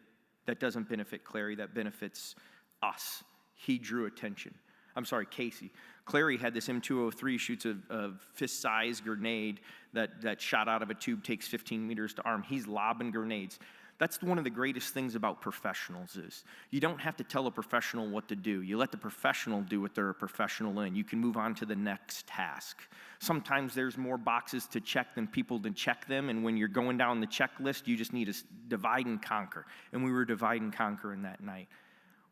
Clary, that benefits us. He drew attention. I'm sorry, Casey. Clary had this M203, shoots a fist-sized grenade that shot out of a tube, takes 15 meters to arm. He's lobbing grenades. That's one of the greatest things about professionals is you don't have to tell a professional what to do. You let the professional do what they're a professional in. You can move on to the next task. Sometimes there's more boxes to check than people to check them, and when you're going down the checklist, you just need to divide and conquer. And we were divide and conquering that night.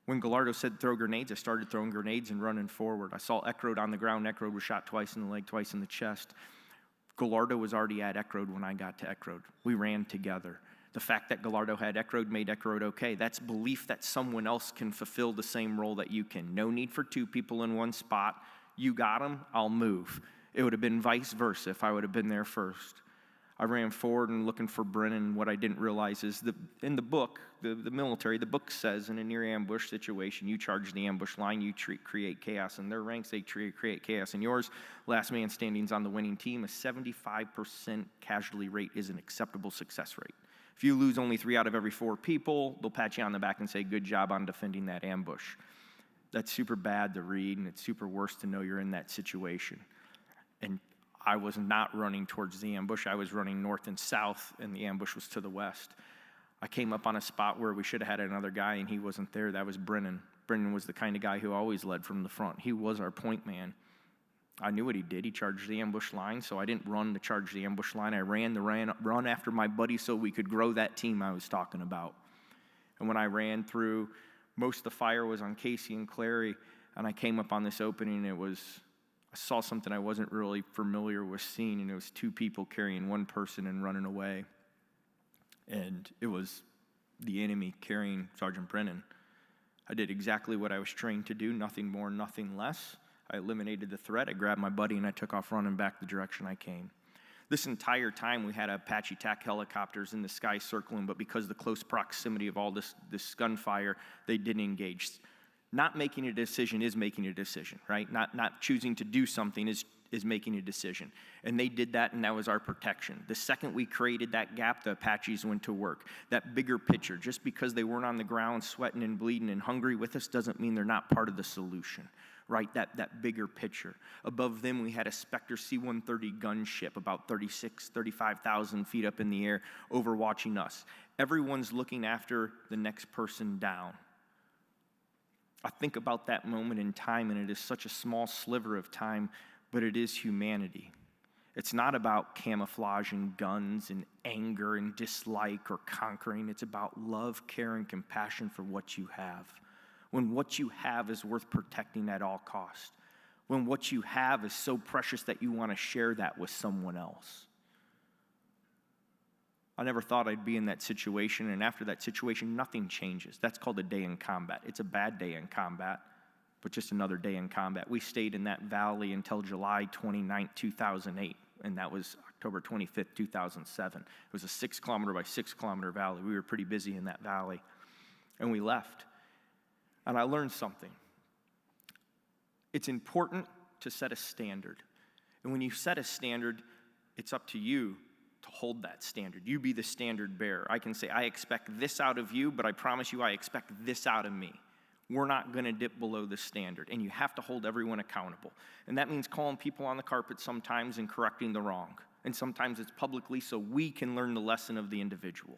When Gallardo said throw grenades, I started throwing grenades and running forward. I saw Ekrode on the ground. Ekrode was shot twice in the leg, twice in the chest. Gallardo was already at Ekrode when I got to Ekrode. We ran together. The fact that Gallardo had Ekrode made Ekrode okay. That's belief that someone else can fulfill the same role that you can. No need for two people in one spot. You got them, I'll move. It would have been vice versa if I would have been there first. I ran forward and looking for Brennan. What I didn't realize is in the book, the military, the book says in a near ambush situation, you charge the ambush line, you create chaos. In their ranks, they create chaos. In yours, last man standing's on the winning team. A 75% casualty rate is an acceptable success rate. If you lose only 3 out of every 4 people, they'll pat you on the back and say, good job on defending that ambush. That's super bad to read, and it's super worse to know you're in that situation. And I was not running towards the ambush. I was running north and south, and the ambush was to the west. I came up on a spot where we should have had another guy, and he wasn't there. That was Brennan. Brennan was the kind of guy who always led from the front. He was our point man. I knew what he did. He charged the ambush line, so I didn't run to charge the ambush line. I ran the run after my buddy so we could grow that team I was talking about. And when I ran through, most of the fire was on Casey and Clary, and I came up on this opening, and I saw something I wasn't really familiar with seeing, and it was 2 people carrying 1 person and running away. And it was the enemy carrying Sergeant Brennan. I did exactly what I was trained to do, nothing more, nothing less. I eliminated the threat. I grabbed my buddy, and I took off running back the direction I came. This entire time, we had Apache TAC helicopters in the sky circling, but because of the close proximity of all this gunfire, they didn't engage. Not making a decision is making a decision, right? Not choosing to do something is making a decision. And they did that, and that was our protection. The second we created that gap, the Apaches went to work. That bigger picture, just because they weren't on the ground sweating and bleeding and hungry with us doesn't mean they're not part of the solution, right? That bigger picture. Above them, we had a Spectre C-130 gunship about 35,000 feet up in the air overwatching us. Everyone's looking after the next person down. I think about that moment in time, and it is such a small sliver of time, but it is humanity. It's not about camouflaging guns and anger and dislike or conquering. It's about love, care, and compassion for what you have. When what you have is worth protecting at all costs. When what you have is so precious that you want to share that with someone else. I never thought I'd be in that situation, and after that situation, nothing changes. That's called a day in combat. It's a bad day in combat, but just another day in combat. We stayed in that valley until July 29, 2008, and that was October 25th, 2007. It was a 6-kilometer by 6-kilometer valley. We were pretty busy in that valley, and we left. And I learned something. It's important to set a standard, and when you set a standard, it's up to you to hold that standard. You be the standard bearer. I can say, I expect this out of you, but I promise you I expect this out of me. we're not going to dip below the standard, and you have to hold everyone accountable. And that means calling people on the carpet sometimes and correcting the wrong. And sometimes it's publicly so we can learn the lesson of the individual.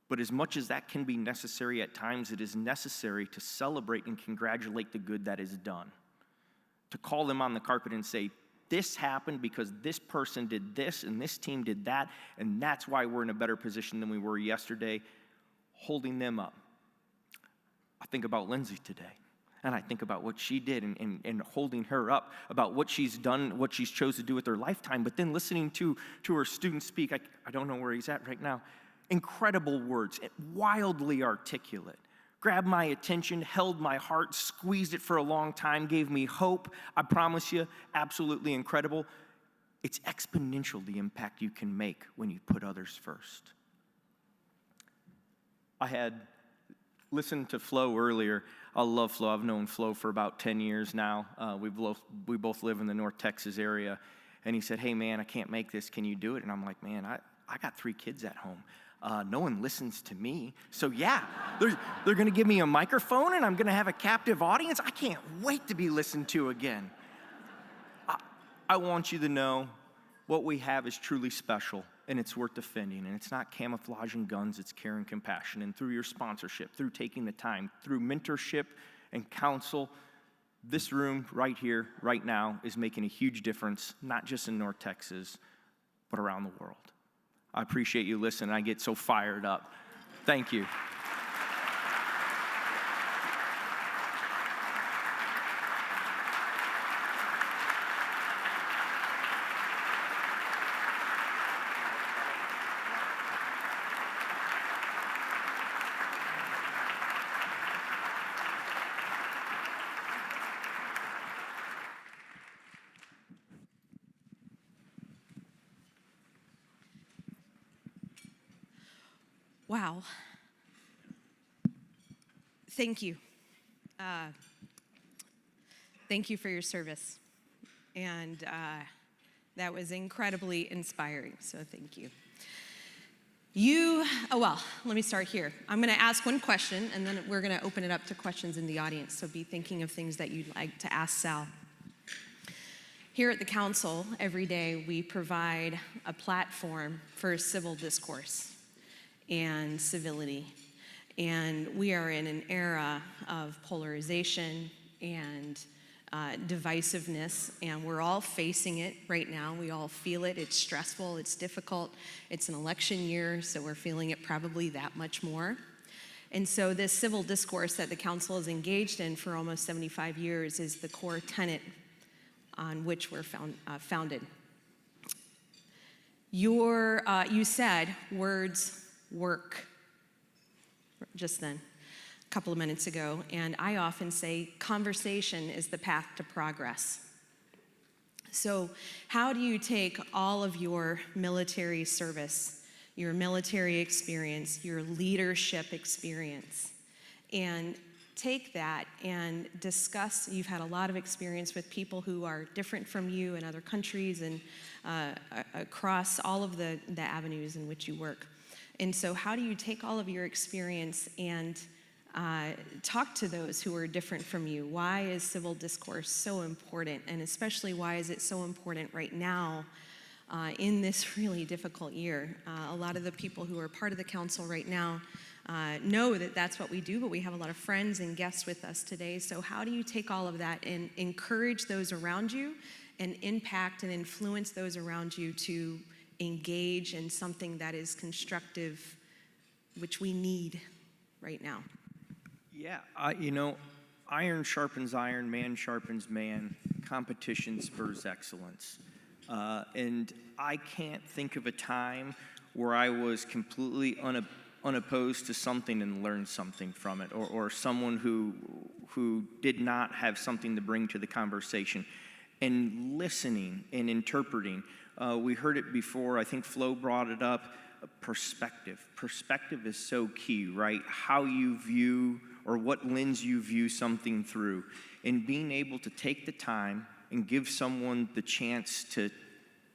But as much as that can be necessary at times, it is necessary to celebrate and congratulate the good that is done. To call them on the carpet and say, this happened because this person did this and this team did that, and that's why we're in a better position than we were yesterday, holding them up. I think about Lindsay today, and I think about what she did and holding her up about what she's done, what she's chose to do with her lifetime, but then listening to her students speak. I don't know where he's at right now. Incredible words, wildly articulate. Grabbed my attention, held my heart, squeezed it for a long time, gave me hope. I promise you, absolutely incredible. It's exponential, the impact you can make when you put others first. I had listened to Flo earlier. I love Flo. I've known Flo for about 10 years now. We both live in the North Texas area. And he said, hey, man, I can't make this. Can you do it? And I'm like, man, I got 3 kids at home. No one listens to me. So yeah, they're going to give me a microphone and I'm going to have a captive audience. I can't wait to be listened to again. I want you to know what we have is truly special and it's worth defending. And it's not camouflage and guns, it's care and compassion. And through your sponsorship, through taking the time, through mentorship and counsel, this room right here, right now, is making a huge difference, not just in North Texas, but around the world. I appreciate you listening. I get so fired up. Thank you. Wow. Thank you. Thank you for your service. And that was incredibly inspiring, so thank you. Well, let me start here. I'm going to ask one question, and then we're going to open it up to questions in the audience, so be thinking of things that you'd like to ask Sal. Here at the council, every day we provide a platform for civil discourse and civility. And we are in an era of polarization and divisiveness, and we're all facing it right now. We all feel it. It's stressful. It's difficult. It's an election year, so we're feeling it probably that much more. And so this civil discourse that the council is engaged in for almost 75 years is the core tenet on which we're founded. You said words work just then, a couple of minutes ago, and I often say conversation is the path to progress. So how do you take all of your military service, your military experience, your leadership experience, and take that and discuss? You've had a lot of experience with people who are different from you in other countries and across all of the avenues in which you work. And so how do you take all of your experience and talk to those who are different from you? Why is civil discourse so important? And especially, why is it so important right now in this really difficult year? A lot of the people who are part of the council right now know that that's what we do, but we have a lot of friends and guests with us today. So how do you take all of that and encourage those around you and impact and influence those around you to engage in something that is constructive, which we need right now? Yeah, iron sharpens iron, man sharpens man, competition spurs excellence. And I can't think of a time where I was completely unopposed to something and learned something from it, or someone who did not have something to bring to the conversation. And listening and interpreting. We heard it before, I think Flo brought it up, perspective. Perspective is so key, right? How you view, or what lens you view something through. And being able to take the time and give someone the chance to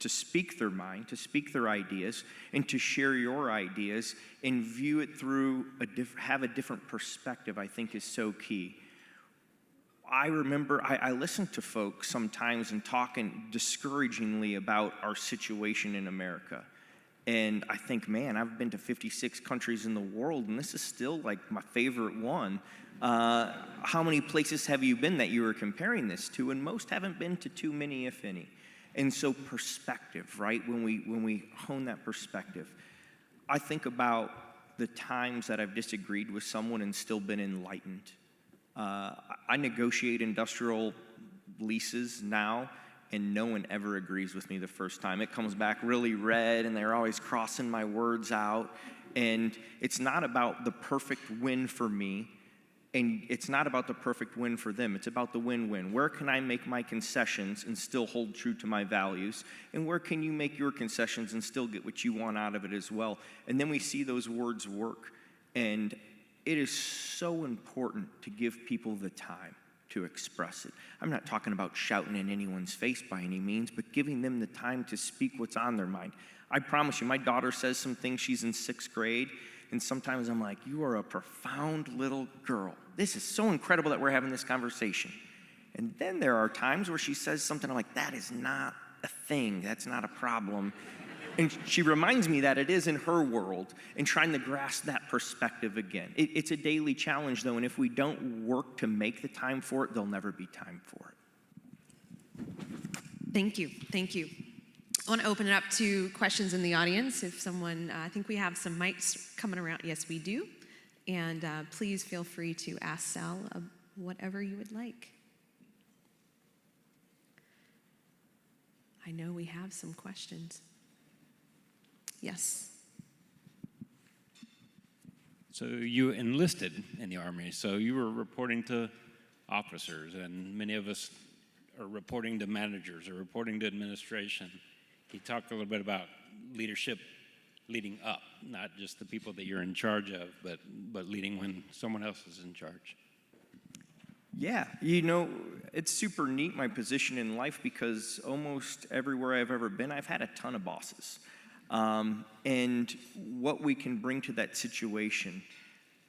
speak their mind, to speak their ideas, and to share your ideas and view it through have a different perspective, I think is so key. I remember I listen to folks sometimes and talking discouragingly about our situation in America. And I think, man, I've been to 56 countries in the world, and this is still like my favorite one. How many places have you been that you were comparing this to? And most haven't been to too many, if any. And so perspective, right? When we hone that perspective, I think about the times that I've disagreed with someone and still been enlightened. I negotiate industrial leases now, and no one ever agrees with me the first time. It comes back really red, and they're always crossing my words out. And it's not about the perfect win for me, and it's not about the perfect win for them. It's about the win-win. Where can I make my concessions and still hold true to my values? And where can you make your concessions and still get what you want out of it as well? And then we see those words work. And it is so important to give people the time to express it. I'm not talking about shouting in anyone's face by any means, but giving them the time to speak what's on their mind. I promise you, my daughter says some things, she's in 6th grade, and sometimes I'm like, you are a profound little girl. This is so incredible that we're having this conversation. And then there are times where she says something, I'm like, that is not a thing, that's not a problem. And she reminds me that it is in her world, and trying to grasp that perspective again. It's a daily challenge, though, and if we don't work to make the time for it, there'll never be time for it. Thank you. Thank you. I want to open it up to questions in the audience. If someone, I think we have some mics coming around. Yes, we do. And please feel free to ask Sal whatever you would like. I know we have some questions. Yes. So you enlisted in the Army, so you were reporting to officers, and many of us are reporting to managers or reporting to administration. Can you talk a little bit about leadership leading up, not just the people that you're in charge of, but leading when someone else is in charge? Yeah, you know, it's super neat, my position in life, because almost everywhere I've ever been, I've had a ton of bosses. And what we can bring to that situation,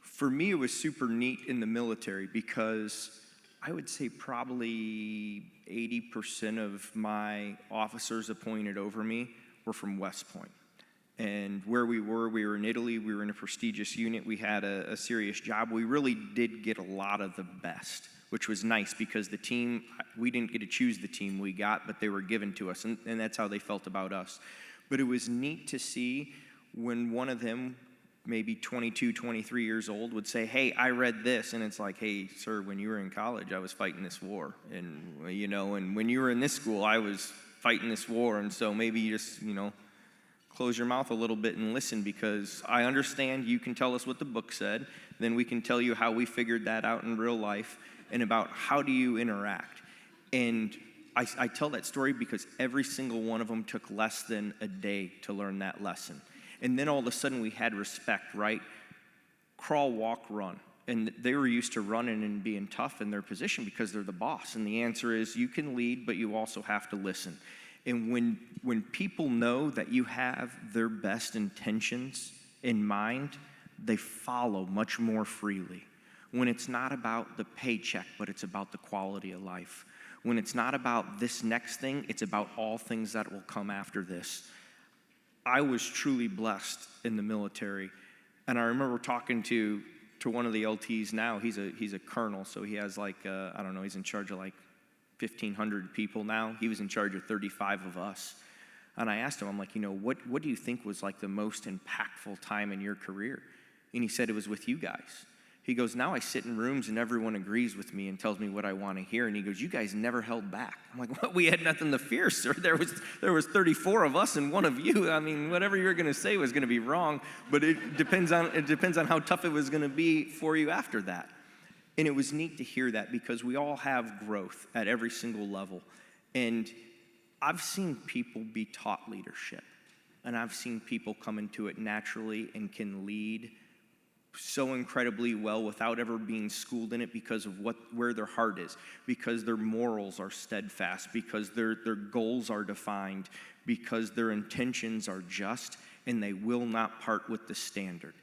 for me, it was super neat in the military because I would say probably 80% of my officers appointed over me were from West Point. And where we were in Italy, we were in a prestigious unit, we had a serious job. We really did get a lot of the best, which was nice because the team, we didn't get to choose the team we got, but they were given to us, and that's how they felt about us. But it was neat to see when one of them, maybe 22, 23 years old, would say, hey, I read this. And it's like, hey, sir, when you were in college, I was fighting this war. And, you know, and when you were in this school, I was fighting this war. And so maybe you just, you know, close your mouth a little bit and listen, because I understand you can tell us what the book said. Then we can tell you how we figured that out in real life and about how do you interact. And I tell that story because every single one of them took less than a day to learn that lesson. And then all of a sudden we had respect, right? Crawl, walk, run. And they were used to running and being tough in their position because they're the boss. And the answer is you can lead, but you also have to listen. And when people know that you have their best intentions in mind, they follow much more freely. When it's not about the paycheck, but it's about the quality of life. When it's not about this next thing, it's about all things that will come after this. I was truly blessed in the military. And I remember talking to one of the LTs now. He's a colonel, so he has like, I don't know, he's in charge of like 1,500 people now. He was in charge of 35 of us. And I asked him, I'm like, you know, what do you think was like the most impactful time in your career? And he said it was with you guys. He goes, now I sit in rooms and everyone agrees with me and tells me what I want to hear. And he goes, you guys never held back. I'm like, well, we had nothing to fear, sir. There was 34 of us and one of you. I mean, whatever you were going to say was going to be wrong, but it depends on how tough it was going to be for you after that. And it was neat to hear that because we all have growth at every single level. And I've seen people be taught leadership, and I've seen people come into it naturally and can lead so incredibly well without ever being schooled in it because of where their heart is, because their morals are steadfast, because their goals are defined, because their intentions are just, and they will not part with the standard.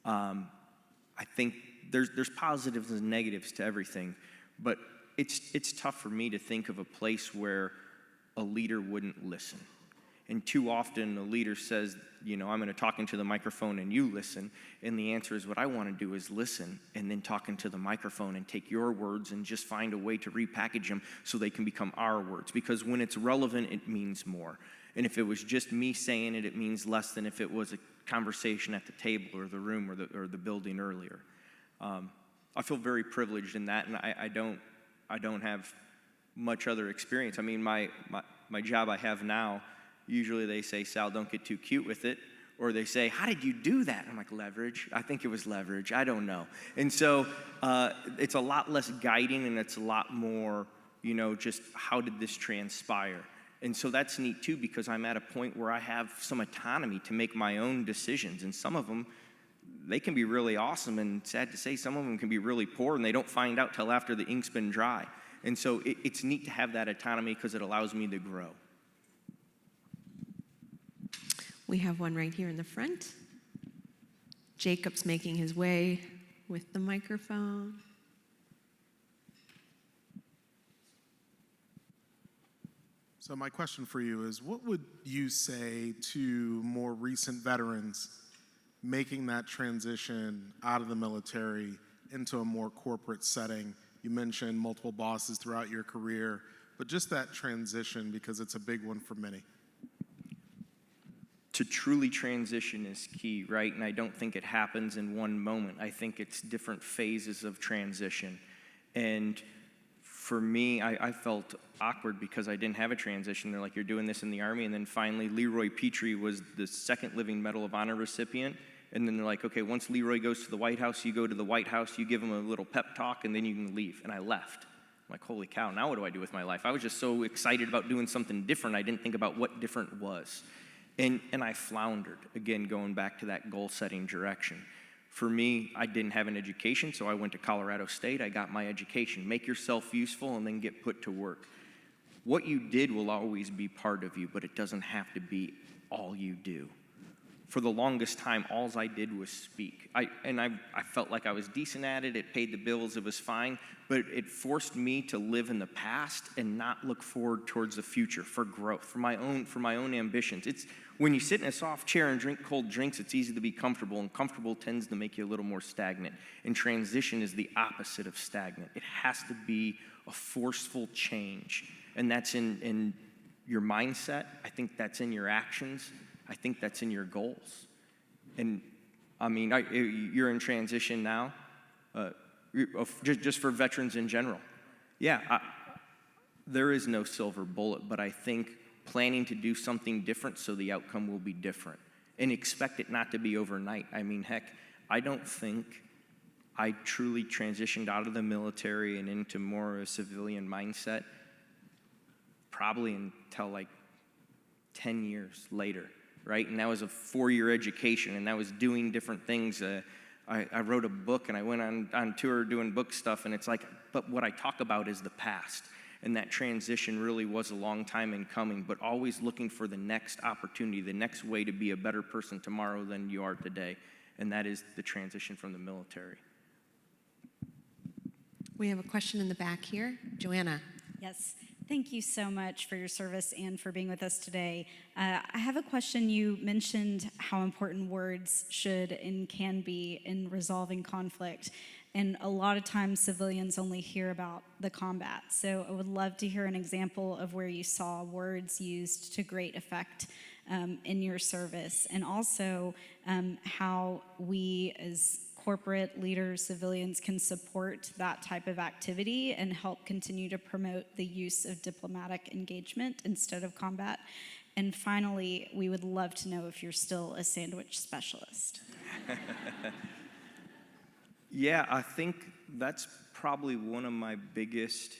I think there's positives and negatives to everything, but it's tough for me to think of a place where a leader wouldn't listen. And too often a leader says, you know, I'm going to talk into the microphone and you listen. And the answer is, what I want to do is listen and then talk into the microphone and take your words and just find a way to repackage them so they can become our words. Because when it's relevant, it means more. And if it was just me saying it, it means less than if it was a conversation at the table or the room or the building earlier. I feel very privileged in that, and I don't have much other experience. I mean, my job I have now, usually they say, Sal, don't get too cute with it. Or they say, how did you do that? I'm like, leverage. I think it was leverage. I don't know. And so it's a lot less guiding, and it's a lot more, you know, just how did this transpire? And so that's neat too, because I'm at a point where I have some autonomy to make my own decisions. And some of them, they can be really awesome. And sad to say, some of them can be really poor, and they don't find out till after the ink's been dry. And so it's neat to have that autonomy because it allows me to grow. We have one right here in the front. Jacob's making his way with the microphone. So my question for you is, what would you say to more recent veterans making that transition out of the military into a more corporate setting? You mentioned multiple bosses throughout your career, but just that transition, because it's a big one for many. To truly transition is key, right? And I don't think it happens in one moment. I think it's different phases of transition. And for me, I felt awkward because I didn't have a transition. They're like, you're doing this in the Army. And then finally, Leroy Petrie was the second living Medal of Honor recipient. And then they're like, okay, once Leroy goes to the White House, you go to the White House, you give him a little pep talk, and then you can leave. And I left. I'm like, holy cow, now what do I do with my life? I was just so excited about doing something different, I didn't think about what different was. And I floundered, again, going back to that goal-setting direction. For me, I didn't have an education, so I went to Colorado State. I got my education. Make yourself useful and then get put to work. What you did will always be part of you, but it doesn't have to be all you do. For the longest time, all I did was speak. I felt like I was decent at it. It paid the bills. It was fine. But it forced me to live in the past and not look forward towards the future for growth, for my own ambitions. It's when you sit in a soft chair and drink cold drinks, it's easy to be comfortable, and comfortable tends to make you a little more stagnant. And transition is the opposite of stagnant. It has to be a forceful change. And that's in your mindset. I think that's in your actions. I think that's in your goals. And I mean, you're in transition now, just for veterans in general. Yeah, there is no silver bullet, but I think planning to do something different so the outcome will be different. And expect it not to be overnight. I mean, heck, I don't think I truly transitioned out of the military and into more of a civilian mindset probably until like 10 years later. Right? And that was a 4-year education, and that was doing different things. I wrote a book, and I went on tour doing book stuff, and it's like, but what I talk about is the past. And that transition really was a long time in coming, but always looking for the next opportunity, the next way to be a better person tomorrow than you are today. And that is the transition from the military. We have a question in the back here. Joanna. Yes. Thank you so much for your service and for being with us today. I have a question. You mentioned how important words should and can be in resolving conflict. And a lot of times civilians only hear about the combat. So I would love to hear an example of where you saw words used to great effect in your service. And also how we as corporate leaders, civilians can support that type of activity and help continue to promote the use of diplomatic engagement instead of combat. And finally, we would love to know if you're still a sandwich specialist. Yeah, I think that's probably one of my biggest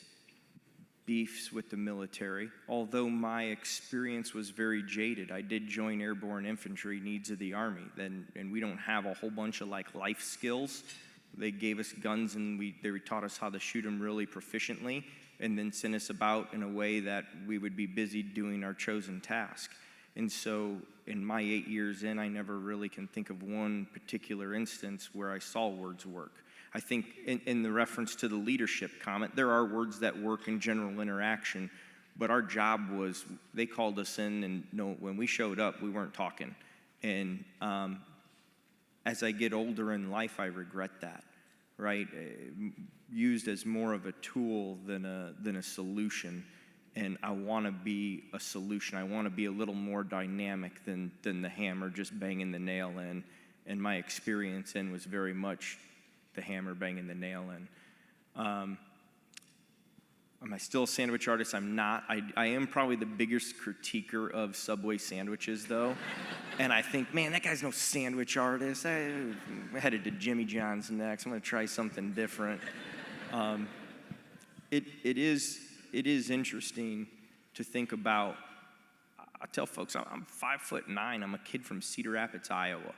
beefs with the military. Although my experience was very jaded, I did join airborne infantry needs of the Army, and we don't have a whole bunch of like life skills. They gave us guns and they taught us how to shoot them really proficiently, and then sent us about in a way that we would be busy doing our chosen task. And so in my 8 years in, I never really can think of one particular instance where I saw words work. I think in the reference to the leadership comment, there are words that work in general interaction, but our job was, they called us in, and no, when we showed up, we weren't talking. And as I get older in life, I regret that, right? Used as more of a tool than a solution. And I want to be a solution. I want to be a little more dynamic than the hammer just banging the nail in. And my experience in was very much the hammer banging the nail in. Am I still a sandwich artist? I'm not. I am probably the biggest critiquer of Subway sandwiches, though. And I think, man, that guy's no sandwich artist. I'm headed to Jimmy John's next. I'm going to try something different. It is interesting to think about. I tell folks, I'm 5'9". I'm a kid from Cedar Rapids, Iowa.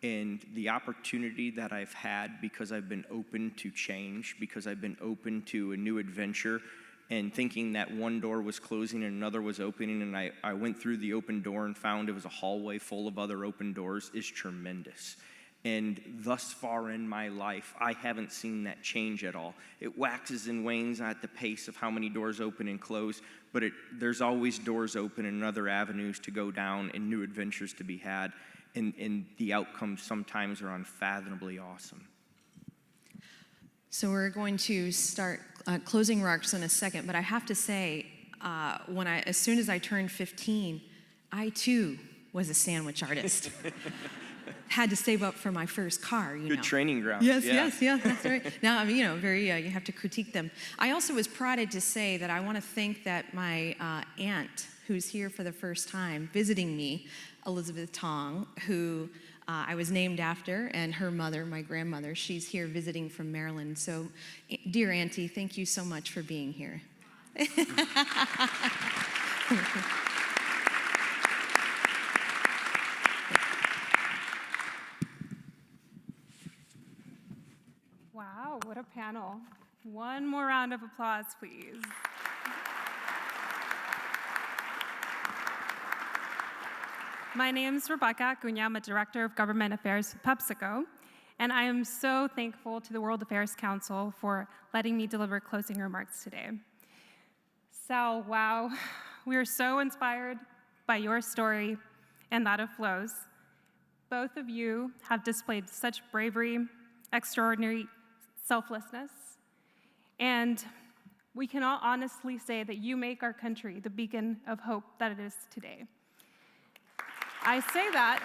And the opportunity that I've had because I've been open to change, because I've been open to a new adventure, and thinking that one door was closing and another was opening, and I went through the open door and found it was a hallway full of other open doors, is tremendous. And thus far in my life, I haven't seen that change at all. It waxes and wanes at the pace of how many doors open and close, but there's always doors open and other avenues to go down and new adventures to be had, and the outcomes sometimes are unfathomably awesome. So we're going to start closing remarks in a second, but I have to say, as soon as I turned 15, I too was a sandwich artist. Had to save up for my first car, Good training ground. Yes, that's right. Now, I'm, you have to critique them. I also was prodded to say that I want to thank that my aunt, who's here for the first time, visiting me, Elizabeth Tong, who I was named after, and her mother, my grandmother, she's here visiting from Maryland. So, dear Auntie, thank you so much for being here. Wow, what a panel. One more round of applause, please. My name is Rebecca Acuña. I'm a Director of Government Affairs at PepsiCo, and I am so thankful to the World Affairs Council for letting me deliver closing remarks today. Sal, wow, we are so inspired by your story and that of Flo's. Both of you have displayed such bravery, extraordinary selflessness, and we can all honestly say that you make our country the beacon of hope that it is today. I say that,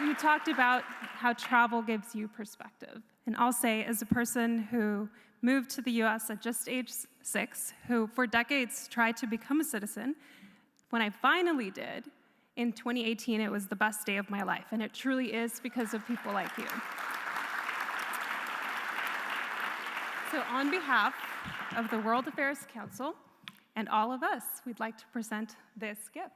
you talked about how travel gives you perspective, and I'll say, as a person who moved to the US at just age 6, who for decades tried to become a citizen, when I finally did, in 2018, it was the best day of my life, and it truly is because of people like you. So on behalf of the World Affairs Council and all of us, we'd like to present this gift.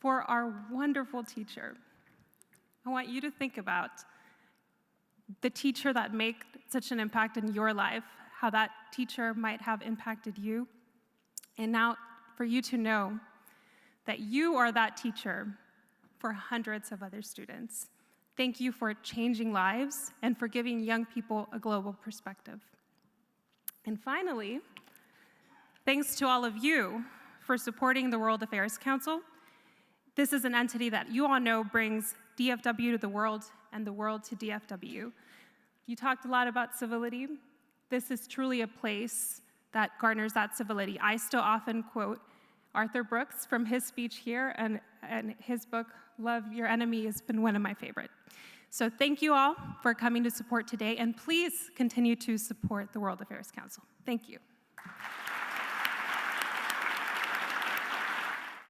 For our wonderful teacher, I want you to think about the teacher that made such an impact in your life, how that teacher might have impacted you. And now for you to know that you are that teacher for hundreds of other students. Thank you for changing lives and for giving young people a global perspective. And finally, thanks to all of you for supporting the World Affairs Council. This is an entity that you all know brings DFW to the world and the world to DFW. You talked a lot about civility. This is truly a place that garners that civility. I still often quote Arthur Brooks from his speech here, and his book, Love Your Enemy, has been one of my favorite. So thank you all for coming to support today, and please continue to support the World Affairs Council. Thank you.